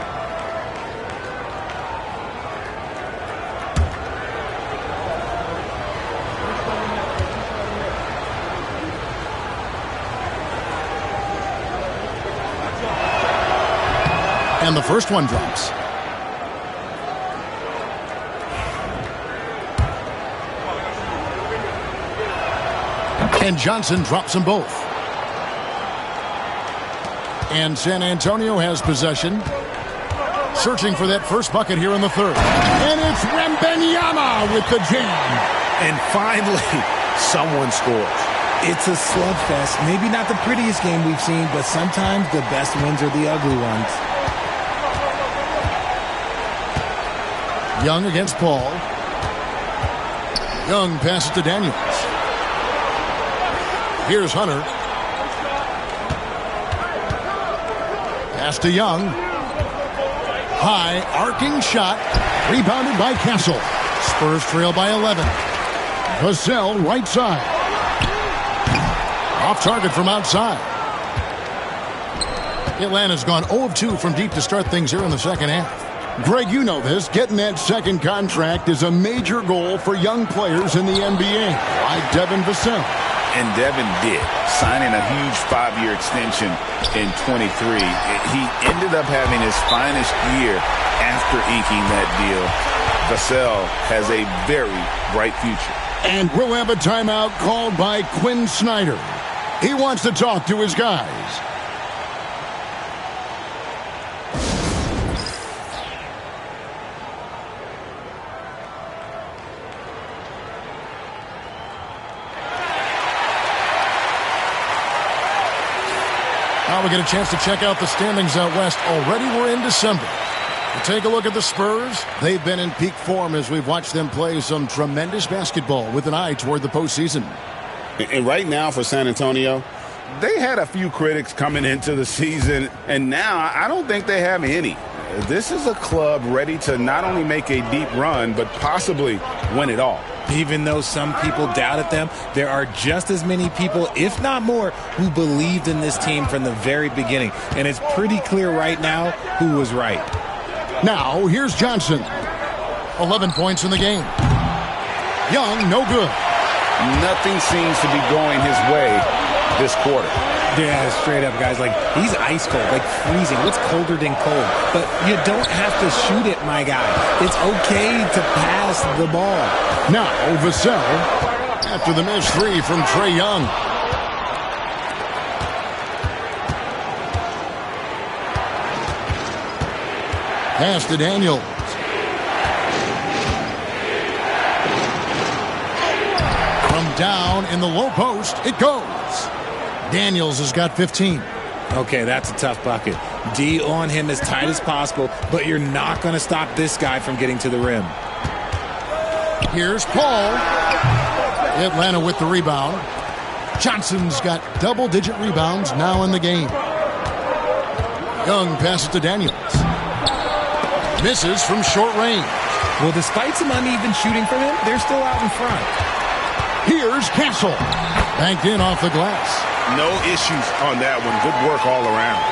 And the first one drops. And Johnson drops them both. And San Antonio has possession. Searching for that first bucket here in the third. And it's Wembanyama with the jam. And finally, someone scores. It's a slugfest. Maybe not the prettiest game we've seen, but sometimes the best wins are the ugly ones. Young against Paul. Young passes to Daniels. Here's Hunter. Pass to Young. High, arcing shot. Rebounded by Castle. Spurs trail by 11. Vassell, right side. Off target from outside. Atlanta's gone 0 of 2 from deep to start things here in the second half. Greg, you know this. Getting that second contract is a major goal for young players in the NBA, like Devin Vassell. And Devin did, signing a huge 5-year extension in 23. He ended up having his finest year after inking that deal. Vassell has a very bright future. And we'll have a timeout called by Quinn Snyder. He wants to talk to his guys. Now we get a chance to check out the standings out west. Already we're in December. We take a look at the Spurs. They've been in peak form as we've watched them play some tremendous basketball with an eye toward the postseason. And right now for San Antonio, they had a few critics coming into the season, and now I don't think they have any. This is a club ready to not only make a deep run, but possibly win it all. Even though some people doubted them, there are just as many people, if not more, who believed in this team from the very beginning. And it's pretty clear right now who was right. Now, here's Johnson. 11 points in the game. Young, no good. Nothing seems to be going his way this quarter. Yeah, straight up, guys. Like, he's ice cold, like freezing. What's colder than cold? But you don't have to shoot it, my guy. It's okay to pass the ball. Now, Vassell, after the missed three from Trae Young. Pass to Daniels. From down in the low post, it goes. Daniels has got 15. Okay, that's a tough bucket. D on him as tight as possible, but you're not going to stop this guy from getting to the rim. Here's Paul. Atlanta with the rebound. Johnson's got double-digit rebounds now in the game. Young passes to Daniels. Misses from short range. Well, despite some uneven shooting from him, they're still out in front. Here's Castle. Banked in off the glass. No issues on that one. Good work all around.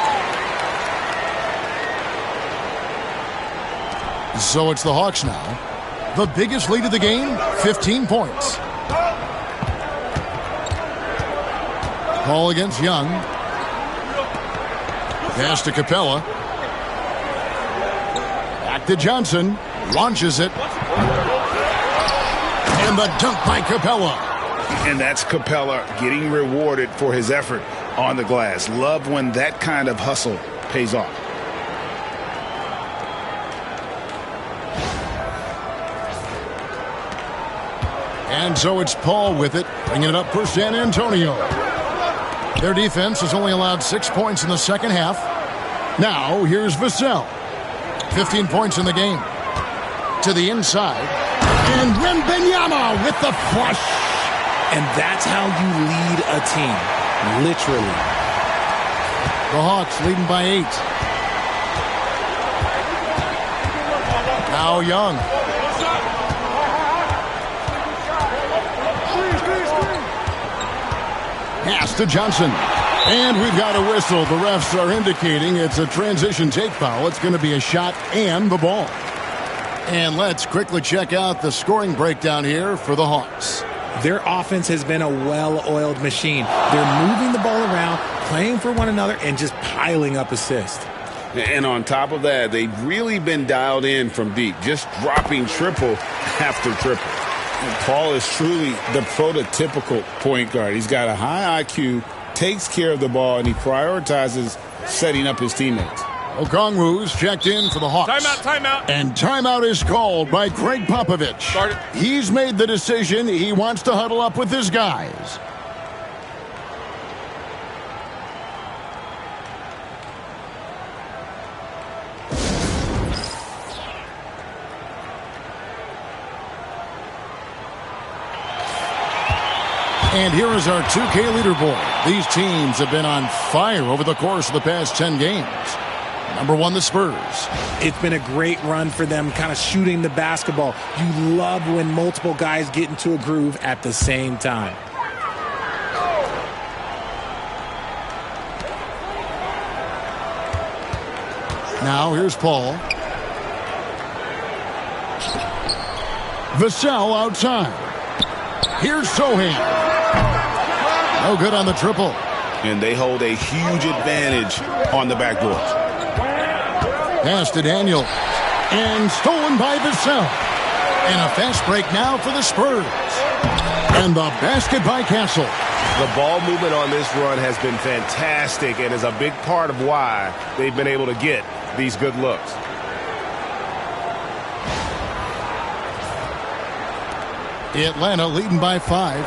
So it's the Hawks now. The biggest lead of the game, 15 points. Ball against Young. Pass to Capella. Back to Johnson. Launches it. And the dunk by Capella. And that's Capella getting rewarded for his effort on the glass. Love when that kind of hustle pays off. And so it's Paul with it, bringing it up for San Antonio. Their defense has only allowed 6 points in the second half. Now, here's Vassell. 15 points in the game. To the inside. And Wembanyama with the flush. And that's how you lead a team. Literally. The Hawks leading by 8. Now Young. Pass to Johnson. And we've got a whistle. The refs are indicating it's a transition take foul. It's going to be a shot and the ball. And let's quickly check out the scoring breakdown here for the Hawks. Their offense has been a well-oiled machine. They're moving the ball around, playing for one another, and just piling up assists. And on top of that, they've really been dialed in from deep, just dropping triple after triple. And Paul is truly the prototypical point guard. He's got a high IQ, takes care of the ball, and he prioritizes setting up his teammates. Okongwu's checked in for the Hawks. Timeout. And timeout is called by Greg Popovich. He's made the decision. He wants to huddle up with his guys. And here is our 2K leaderboard. These teams have been on fire over the course of the past 10 games. Number 1, the Spurs. It's been a great run for them, kind of shooting the basketball. You love when multiple guys get into a groove at the same time. Now here's Paul. Vassell outside. Here's Sohan. No good on the triple. And they hold a huge advantage on the backboards. Pass to Daniel. And stolen by Vassell. And a fast break now for the Spurs. And the basket by Castle. The ball movement on this run has been fantastic and is a big part of why they've been able to get these good looks. Atlanta leading by 5.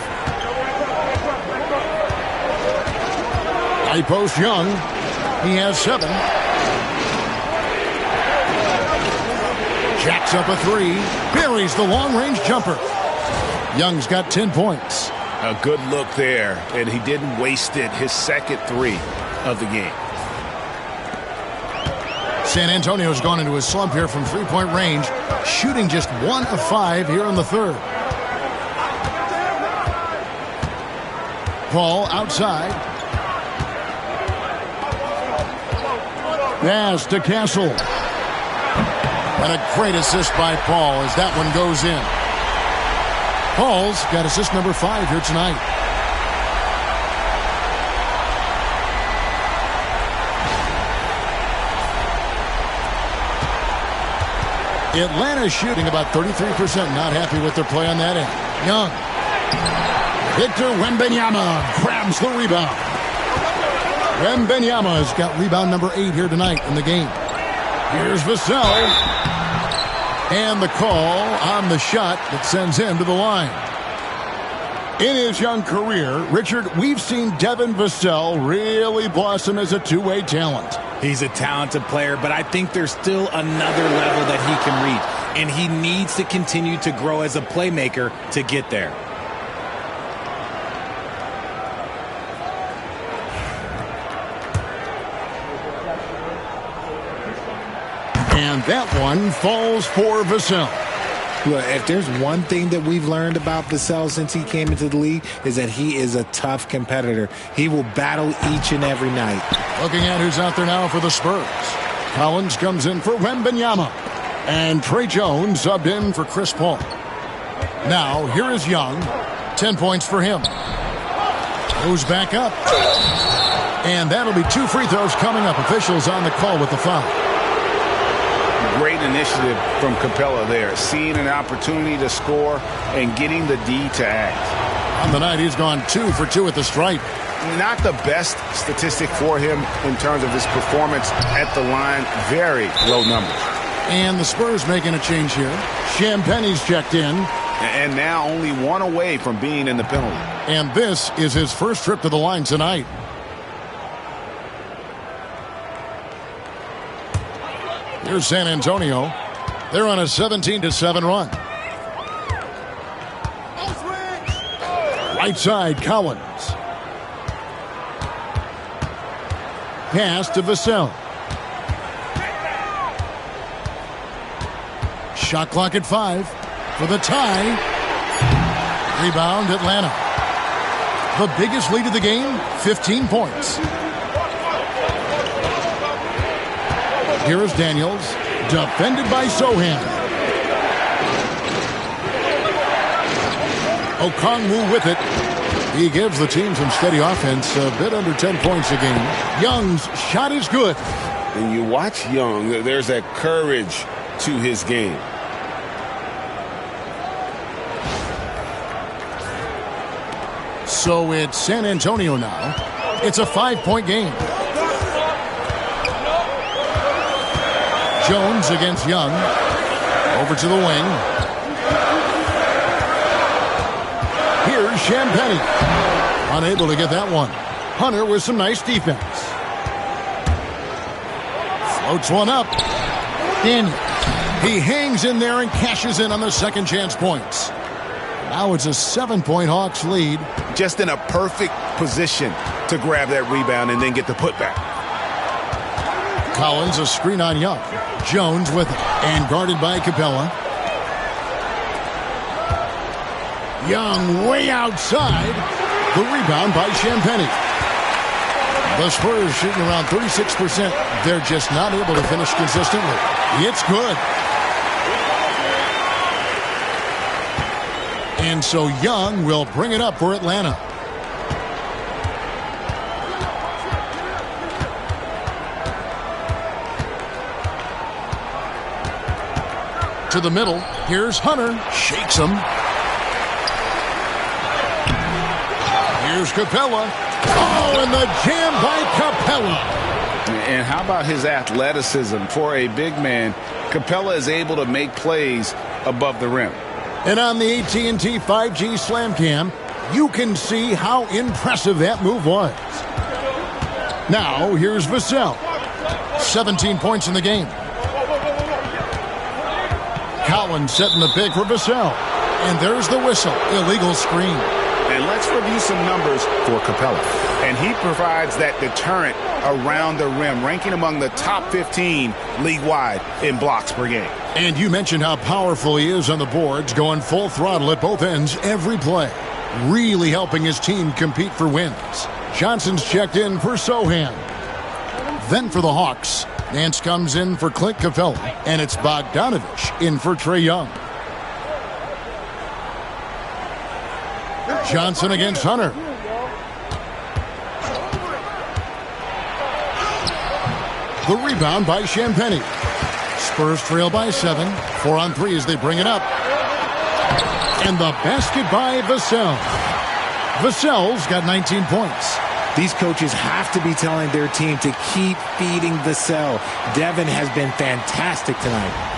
High post Young. He has 7. Jacks up a 3. Buries the long-range jumper. Young's got 10 points. A good look there, and he didn't waste it. His second 3 of the game. San Antonio's gone into a slump here from three-point range, shooting just 1 of 5 here in the third. Paul outside. Pass to Castle. And a great assist by Paul as that one goes in. Paul's got assist number 5 here tonight. Atlanta's shooting about 33%. Not happy with their play on that end. Young. Victor Wembanyama grabs the rebound. Wembanyama's got rebound number 8 here tonight in the game. Here's Vassell. And the call on the shot that sends him to the line. In his young career, Richard, we've seen Devin Vassell really blossom as a two-way talent. He's a talented player, but I think there's still another level that he can reach. And he needs to continue to grow as a playmaker to get there. And that one falls for Vassell. Look, if there's one thing that we've learned about Vassell since he came into the league is that he is a tough competitor. He will battle each and every night. Looking at who's out there now for the Spurs. Collins comes in for Wembanyama. And Trey Jones subbed in for Chris Paul. Now, here is Young. 10 points for him. Goes back up. And that'll be 2 free throws coming up. Officials on the call with the foul. Great initiative from Capella there. Seeing an opportunity to score and getting the D to act. On the night, he's gone 2 for 2 at the stripe. Not the best statistic for him in terms of his performance at the line. Very low numbers. And the Spurs making a change here. Champagne's checked in. And now only 1 away from being in the penalty. And this is his first trip to the line tonight. Here's San Antonio. They're on a 17-7 run. Right side, Collins. Pass to Vassell. Shot clock at 5 for the tie. Rebound, Atlanta. The biggest lead of the game, 15 points. Here is Daniels, defended by Sohan. Okongwu with it. He gives the team some steady offense, a bit under 10 points a game. Young's shot is good. And you watch Young, there's that courage to his game. So it's San Antonio now. It's a 5-point game. Jones against Young. Over to the wing. Here's Champagnie. Unable to get that one. Hunter with some nice defense. Floats one up. Daniels. He hangs in there and cashes in on the second chance points. Now it's a 7-point Hawks lead. Just in a perfect position to grab that rebound and then get the putback. Collins a screen on Young. Jones with it and guarded by Capella. Young way outside. The rebound by Champagnie. The Spurs shooting around 36%. They're just not able to finish consistently. It's good. And so Young will bring it up for Atlanta. To the middle. Here's Hunter. Shakes him. Here's Capella. Oh, and the jam by Capella. And how about his athleticism? For a big man, Capella is able to make plays above the rim. And on the AT&T 5G Slam Cam, you can see how impressive that move was. Now, here's Vassell. 17 points in the game. Cowan setting the pick for Vassell. And there's the whistle. Illegal screen. And let's review some numbers for Capella. And he provides that deterrent around the rim, ranking among the top 15 league-wide in blocks per game. And you mentioned how powerful he is on the boards, going full throttle at both ends every play. Really helping his team compete for wins. Johnson's checked in for Sohan. Then for the Hawks, Nance comes in for Clint Capella, and it's Bogdanovich in for Trae Young. Johnson against Hunter. The rebound by Champagnie. Spurs trail by 7. 4 on 3 as they bring it up. And the basket by Vassell. Vassell's got 19 points. These coaches have to be telling their team to keep feeding Vassell. Devin has been fantastic tonight.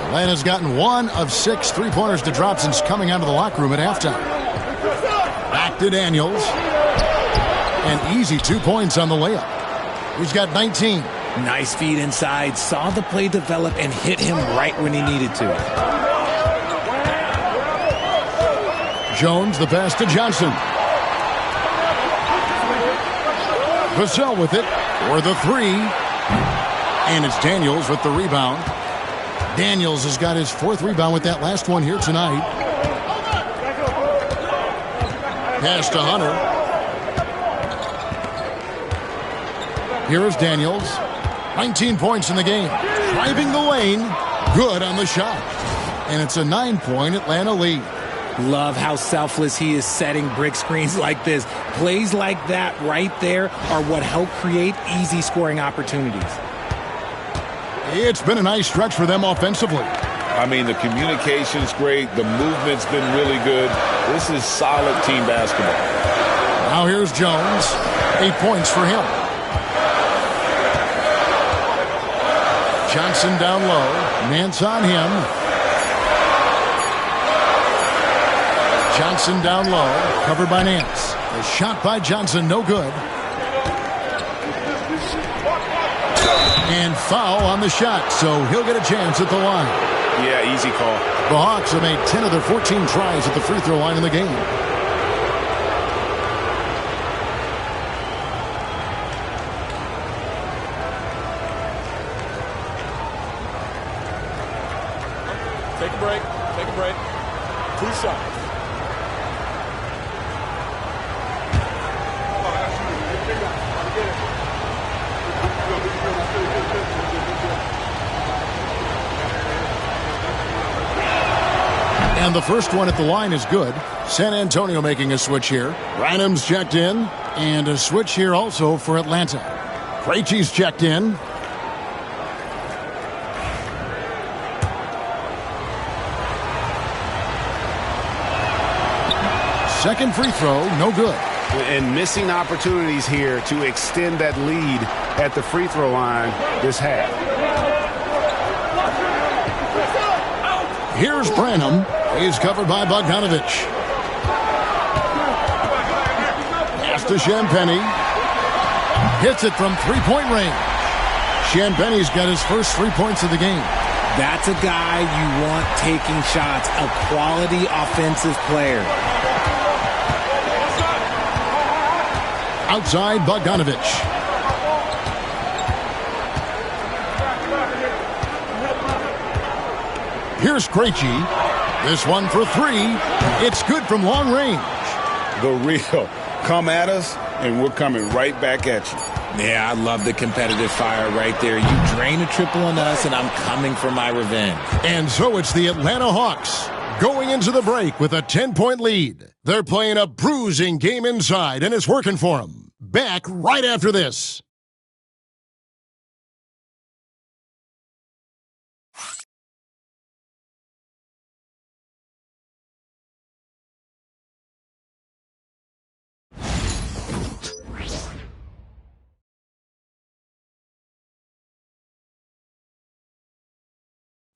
Atlanta's gotten 1 of 6 three-pointers to drop since coming out of the locker room at halftime. Back to Daniels. An easy 2 points on the layup. He's got 19. Nice feed inside. Saw the play develop and hit him right when he needed to. Jones, the pass to Johnson. Vassell with it for the 3. And it's Daniels with the rebound. Daniels has got his 4th rebound with that last one here tonight. Pass to Hunter. Here is Daniels. 19 points in the game. Driving the lane. Good on the shot. And it's a 9-point Atlanta lead. Love how selfless he is setting brick screens like this. Plays like that right there are what help create easy scoring opportunities. It's been a nice stretch for them offensively. I mean, the communication's great. The movement's been really good. This is solid team basketball. Now here's Jones. 8 points for him. Johnson down low. Nance on him. Johnson down low. Covered by Nance. The shot by Johnson, no good. And foul on the shot, so he'll get a chance at the line. Yeah, easy call. The Hawks have made 10 of their 14 tries at the free throw line in the game. Take a break. Take a break. 2 shots. And the first one at the line is good. San Antonio making a switch here. Rynham's checked in. And a switch here also for Atlanta. Krejci's checked in. Second free throw, no good. And missing opportunities here to extend that lead at the free throw line this half. Here's Branham. He's covered by Bogdanovich. Pass to Champagnie. Hits it from three-point range. Champagnie's got his first 3 points of the game. That's a guy you want taking shots, a quality offensive player. Outside Bogdanovich. Here's Krejci. This one for 3. It's good from long range. The real. Come at us, and we're coming right back at you. Yeah, I love the competitive fire right there. You drain a triple on us, and I'm coming for my revenge. And so it's the Atlanta Hawks going into the break with a 10-point lead. They're playing a bruising game inside, and it's working for them. Back right after this.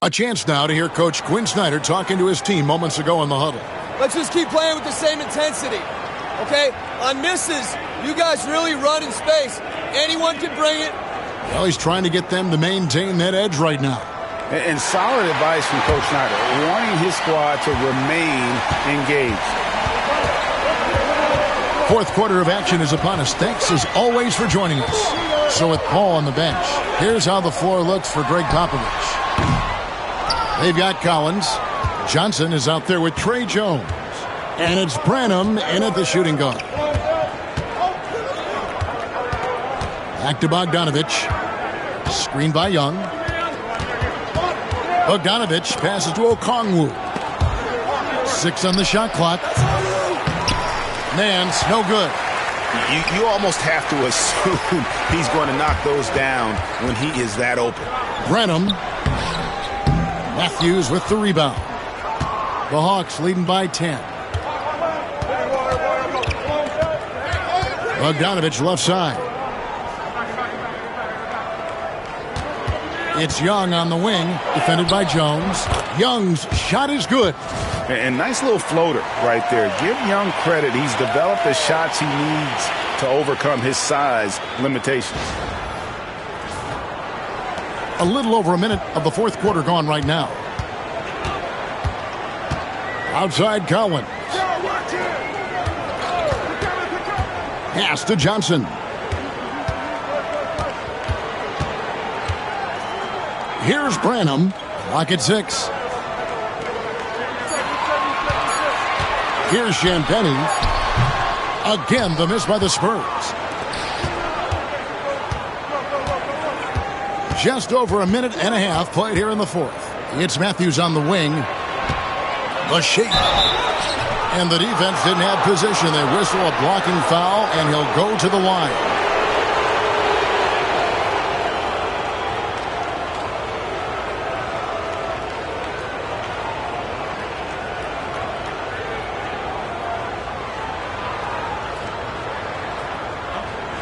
A chance now to hear Coach Quinn Snyder talking to his team moments ago in the huddle. let's just keep playing with the same intensity. Okay? On misses, you guys really run in space. Anyone can bring it. Well, he's trying to get them to maintain that edge right now. And solid advice from Coach Snyder, wanting his squad to remain engaged. Fourth quarter of action is upon us. Thanks as always for joining us. So with Paul on the bench, here's how the floor looks for Greg Popovich. They've got Collins. Johnson is out there with Trey Jones. And it's Branham in at the shooting guard. Back to Bogdanovich. Screen by Young. Bogdanovich passes to Okongwu. 6 on the shot clock. Nance, no good. You almost have to assume he's going to knock those down when he is that open. Branham. Matthews with the rebound. The Hawks leading by 10. Bogdanovich left side. It's Young on the wing, defended by Jones. Young's shot is good. And nice little floater right there. Give Young credit. He's developed the shots he needs to overcome his size limitations. A little over a minute of the fourth quarter gone right now. Outside Collins. Pass to Johnson. Here's Branham. Clock at 6. Here's Champagnie. Again, the miss by the Spurs. Just over a minute and a half played here in the fourth. It's Matthews on the wing. The shake. And the defense didn't have position. They whistle a blocking foul, and he'll go to the line.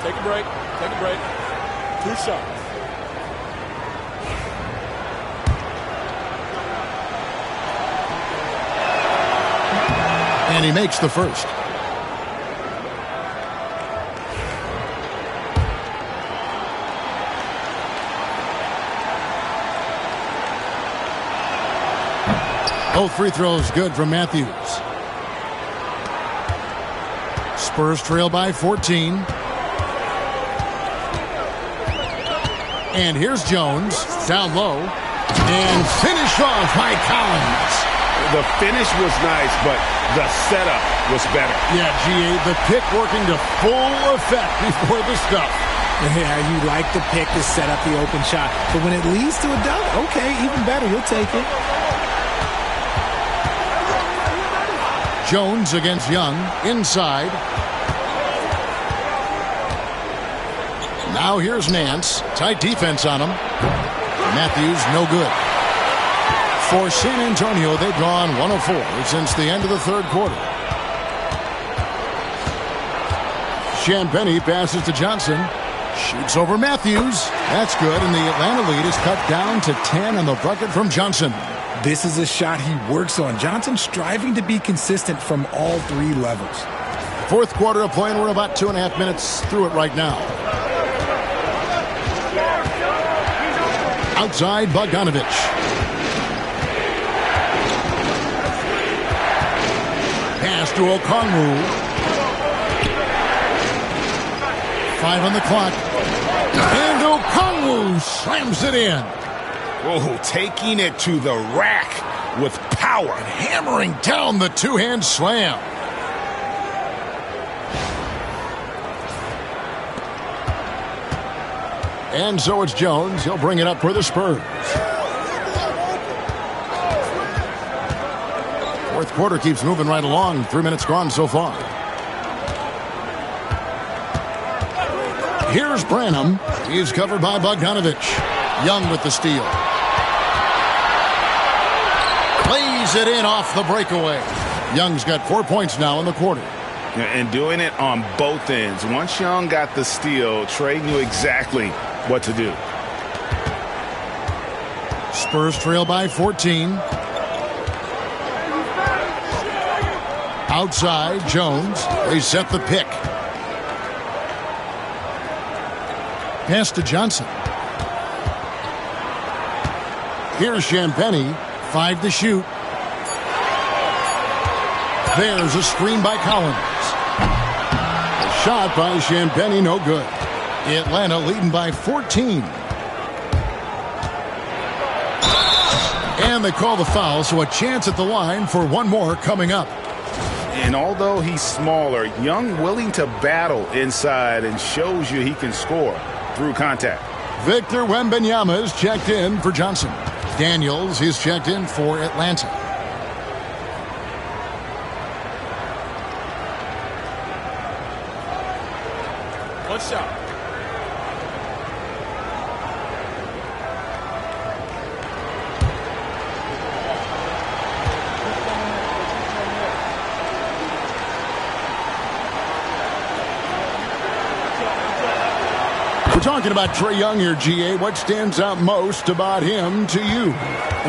Take a break. Take a break. 2 shots. And he makes the first. Both free throws good from Matthews. Spurs trail by 14. And here's Jones, down low, and finished off by Collins. The finish was nice, but the setup was better. Yeah, G.A., the pick working to full effect before the stuff. Yeah, you like the pick to set up the open shot. But when it leads to a dunk, okay, even better, you'll take it. Jones against Young, inside. Now here's Nance. Tight defense on him. Matthews, no good. For San Antonio, they've gone 1 of 4 since the end of the third quarter. Champagnie passes to Johnson. Shoots over Matthews. That's good, and the Atlanta lead is cut down to 10 on the bucket from Johnson. This is a shot he works on. Johnson striving to be consistent from all 3 levels. Fourth quarter of play, and we're about 2.5 minutes through it right now. Outside, Bogdanovich. Pass to Okongwu. 5 on the clock. And Okongwu slams it in. Oh, taking it to the rack with power. And hammering down the two-hand slam. And so it's Jones. He'll bring it up for the Spurs. Fourth quarter keeps moving right along. 3 minutes gone so far. Here's Branham. He's covered by Bogdanovich. Young with the steal. Plays it in off the breakaway. Young's got 4 points now in the quarter. And doing it on both ends. Once Young got the steal, Trey knew exactly what to do. Spurs trail by 14. Outside, Jones. They set the pick. Pass to Johnson. Here's Champagnie. 5 to shoot. There's a screen by Collins. A shot by Champagnie, no good. Atlanta leading by 14. And they call the foul, so a chance at the line for one more coming up. And although he's smaller, Young willing to battle inside and shows you he can score through contact. Victor Wembanyama is checked in for Johnson. Daniels is checked in for Atlanta. One shot. We're talking about Trae Young here, GA. What stands out most about him to you?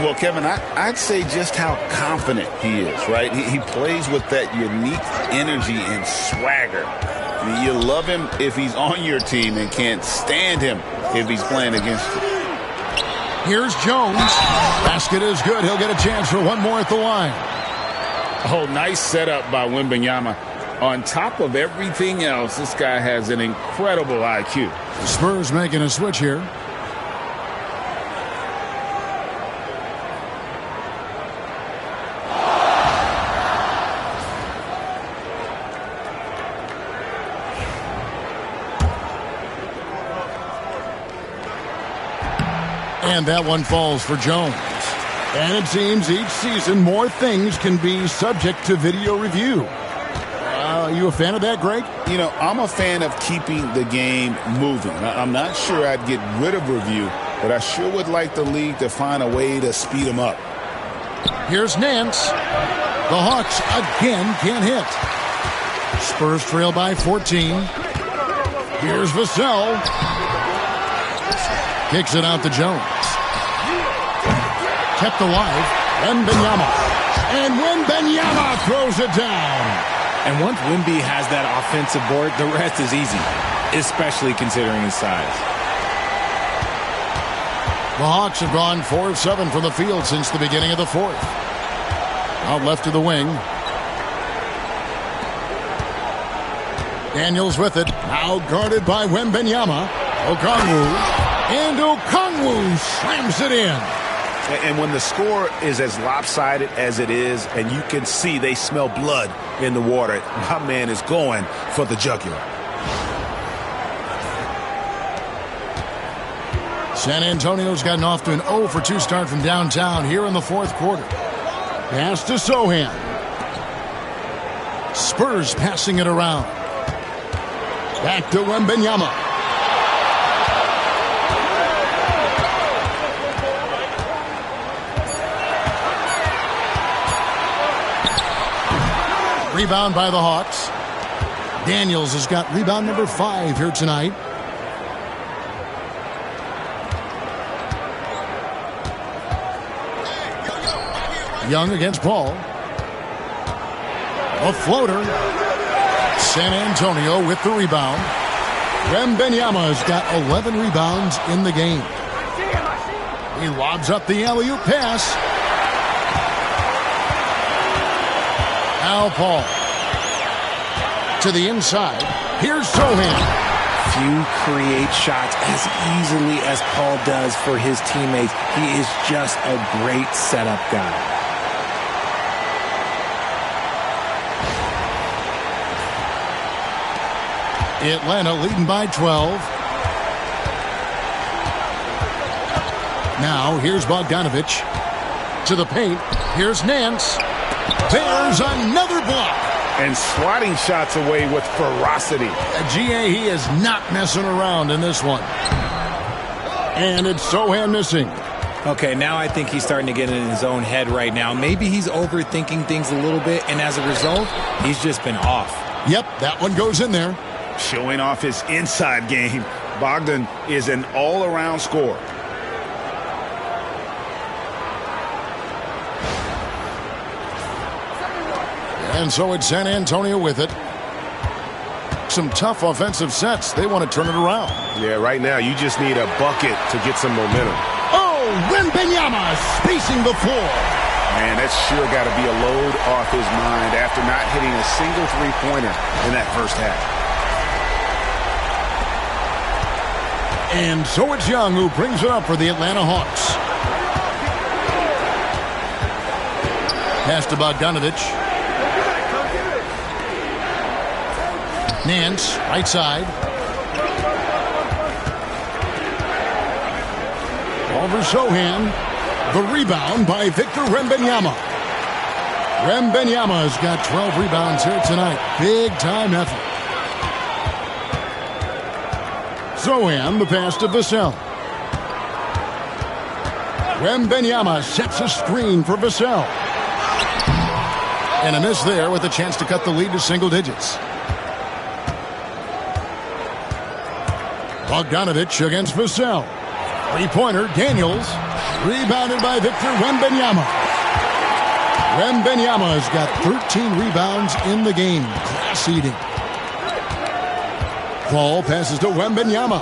Well, Kevin, I'd say just how confident he is, right? He plays with that unique energy and swagger. I mean, you love him if he's on your team and can't stand him if he's playing against you. Here's Jones. Basket is good. He'll get a chance for one more at the line. Oh, nice setup by Wembanyama. On top of everything else, this guy has an incredible IQ. The Spurs making a switch here. And that one falls for Jones. And it seems each season more things can be subject to video review. Are you a fan of that, Greg? You know, I'm a fan of keeping the game moving. I'm not sure I'd get rid of review, but I sure would like the league to find a way to speed them up. Here's Nance. The Hawks again can't hit. Spurs trail by 14. Here's Vassell. Kicks it out to Jones. Kept alive. Wembanyama. And Wembanyama throws it down. And once Wemby has that offensive board, the rest is easy, especially considering his size. The Hawks have gone 4 of 7 from the field since the beginning of the fourth. Out left to the wing. Daniels with it. Now guarded by Wembanyama. Okongwu. And Okongwu slams it in. And when the score is as lopsided as it is, and you can see they smell blood in the water, my man is going for the jugular. San Antonio's gotten off to an 0 for 2 start from downtown here in the fourth quarter. Pass to Sohan. Spurs passing it around. Back to Wembanyama. Rebound by the Hawks. Daniels has got rebound number 5 here tonight. Young against Paul. A floater. San Antonio with the rebound. Wembanyama has got 11 rebounds in the game. He lobs up the alley-oop pass. Now Paul. To the inside. Here's Sohan. Few create shots as easily as Paul does for his teammates. He is just a great setup guy. Atlanta leading by 12. Now here's Bogdanovich. To the paint. Here's Nance. There's another block. And swatting shots away with ferocity. GA, he is not messing around in this one. And it's Sohan missing. Okay, now I think he's starting to get in his own head right now. Maybe he's overthinking things a little bit, and as a result, he's just been off. Yep, that one goes in there. Showing off his inside game. Bogdan is an all-around scorer. And so it's San Antonio with it. Some tough offensive sets. They want to turn it around. Yeah, right now you just need a bucket to get some momentum. Oh, Wembanyama spacing the floor. Man, that's sure got to be a load off his mind after not hitting a single three-pointer in that first half. And so it's Young who brings it up for the Atlanta Hawks. Pass to Bogdanovich. Nance, right side. Over Sohan. The rebound by Victor Wembanyama. Wembanyama has got 12 rebounds here tonight. Big time effort. Sohan, the pass to Vassell. Wembanyama sets a screen for Vassell. And a miss there with a chance to cut the lead to single digits. Bogdanovich against Vassell. Three-pointer, Daniels. Rebounded by Victor Wembanyama. Wembanyama has got 13 rebounds in the game. Class eating. Paul passes to Wembanyama.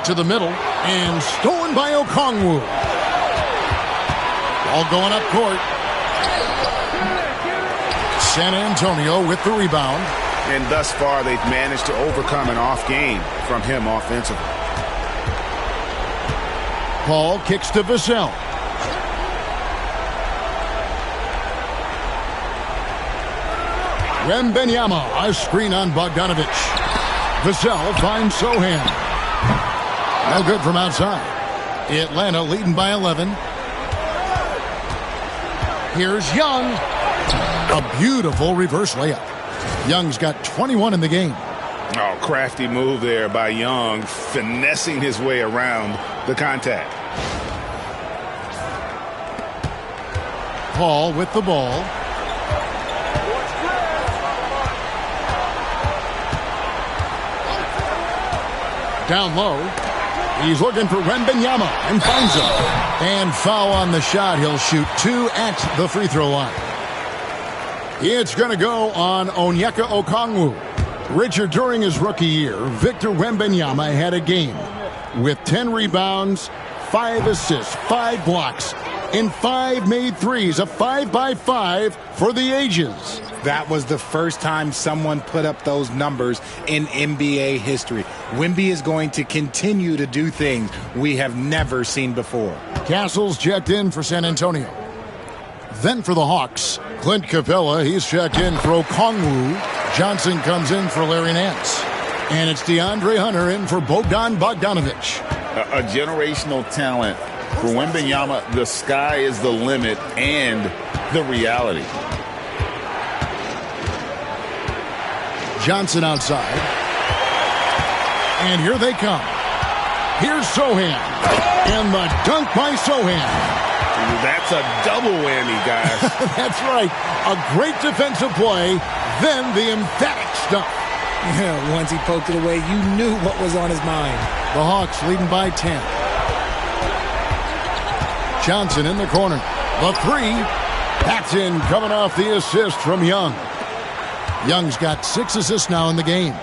To the middle. And stolen by Okongwu. Ball going up court. San Antonio with the rebound. And thus far, they've managed to overcome an off game from him offensively. Paul kicks to Vassell. Wembanyama, a screen on Bogdanovich. Vassell finds Sohan. No good from outside. Atlanta leading by 11. Here's Young. A beautiful reverse layup. Young's got 21 in the game. Oh, crafty move there by Young, finessing his way around the contact. Paul with the ball. Down low. He's looking for Wembanyama and finds him. And foul on the shot. He'll shoot 2 at the free throw line. It's going to go on Onyeka Okongwu. Richard, during his rookie year, Victor Wembanyama had a game with 10 rebounds, 5 assists, 5 blocks, and 5 made threes, a 5-by-5 for the ages. That was the first time someone put up those numbers in NBA history. Wemby is going to continue to do things we have never seen before. Castles checked in for San Antonio. Then for the Hawks, Clint Capella, he's checked in for Okongwu. Johnson comes in for Larry Nance. And it's DeAndre Hunter in for Bogdan Bogdanovich. A generational talent. For Wembanyama, the sky is the limit and the reality. Johnson outside. And here they come. Here's Sohan. And the dunk by Sohan. That's a double whammy, guys. That's right. A great defensive play, then the emphatic stuff. Yeah, once he poked it away, you knew what was on his mind. The Hawks leading by 10. Johnson in the corner. The three. That's in, coming off the assist from Young. Young's got 6 assists now in the game.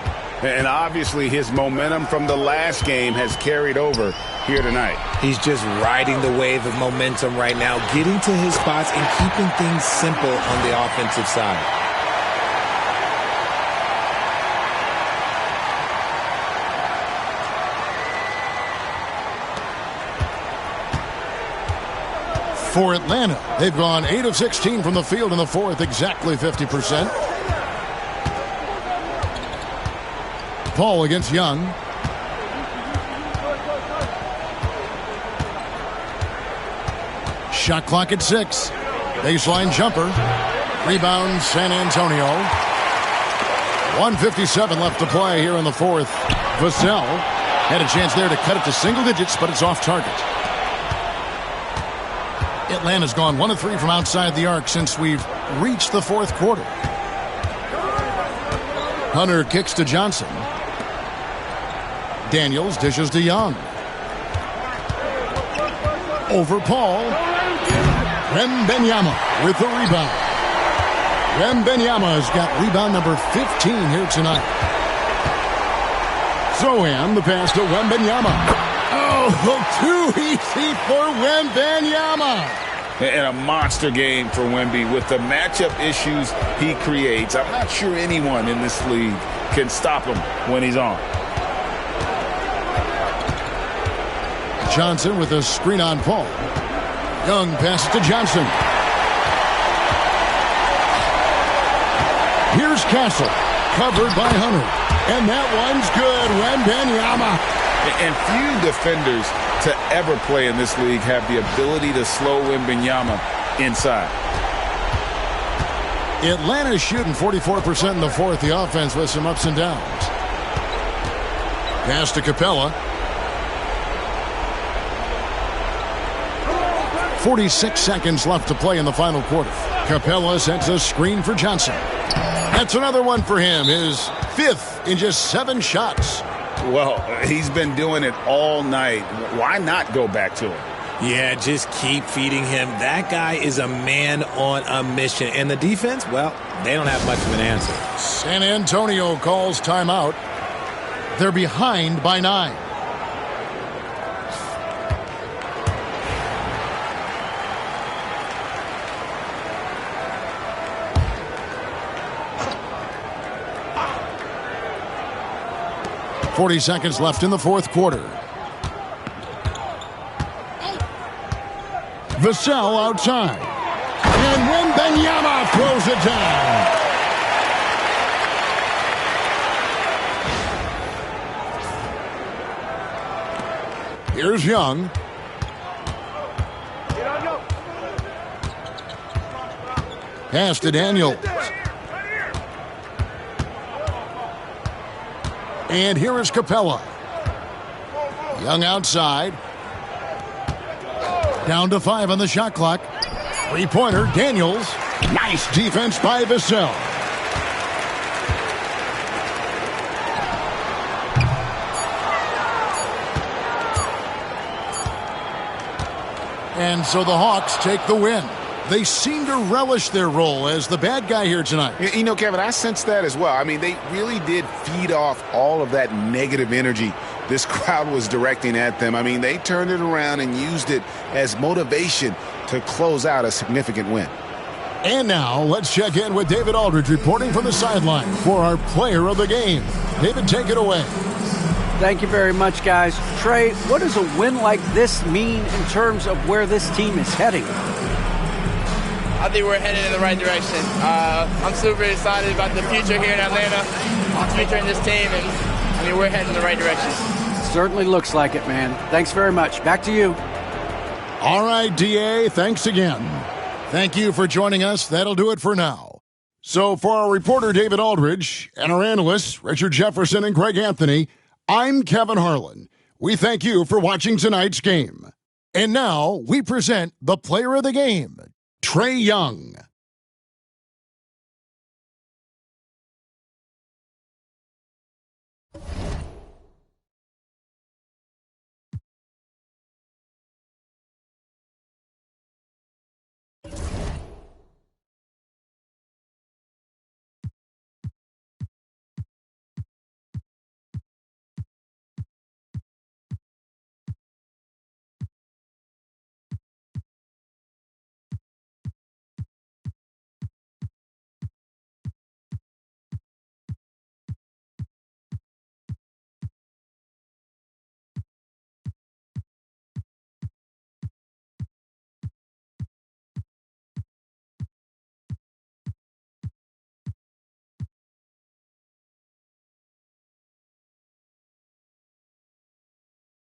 And obviously his momentum from the last game has carried over here tonight. He's just riding the wave of momentum right now, getting to his spots and keeping things simple on the offensive side. For Atlanta, they've gone 8 of 16 from the field in the fourth, exactly 50%. Paul against Young. Shot clock at 6. Baseline jumper. Rebound San Antonio. 1:57 left to play here in the fourth. Vassell had a chance there to cut it to single digits, but it's off target. Atlanta's gone 1 of 3 from outside the arc since we've reached the fourth quarter. Hunter kicks to Johnson. Daniels dishes to Young. Over Paul. Wembanyama with the rebound. Wembanyama has got rebound number 15 here tonight. Zohan, the pass to Wembanyama. Oh, too easy for Wembanyama. And a monster game for Wemby with the matchup issues he creates. I'm not sure anyone in this league can stop him when he's on. Johnson with a screen on Paul. Young passes to Johnson. Here's Castle, covered by Hunter. And that one's good. Wembanyama. And few defenders to ever play in this league have the ability to slow Wembanyama inside. Atlanta's shooting 44% in the fourth. The offense with some ups and downs. Pass to Capella. 46 seconds left to play in the final quarter. Capella sets a screen for Johnson. That's another one for him. His fifth in just 7 shots. Well, he's been doing it all night. Why not go back to him? Yeah, just keep feeding him. That guy is a man on a mission. And the defense, well, they don't have much of an answer. San Antonio calls timeout. They're behind by 9. .40 seconds left in the fourth quarter. Vassell outside. And Wembanyama throws it down. Here's Young. Pass to Daniels. And here is Capella. Young outside. Down to 5 on the shot clock. 3-pointer, Daniels. Nice defense by Vassell. And so the Hawks take the win. They seem to relish their role as the bad guy here tonight. You know, Kevin, I sense that as well. I mean, they really did feed off all of that negative energy this crowd was directing at them. I mean, they turned it around and used it as motivation to close out a significant win. And now, let's check in with David Aldridge reporting from the sideline for our player of the game. David, take it away. Thank you very much, guys. Trey, what does a win like this mean in terms of where this team is heading? I think we're headed in the right direction. I'm super excited about the future here in Atlanta, the future in this team, and I mean, we're heading in the right direction. Certainly looks like it, man. Thanks very much. Back to you. All right, DA, thanks again. Thank you for joining us. That'll do it for now. So for our reporter, David Aldridge, and our analysts, Richard Jefferson and Greg Anthony, I'm Kevin Harlan. We thank you for watching tonight's game. And now we present the player of the game, Trae Young.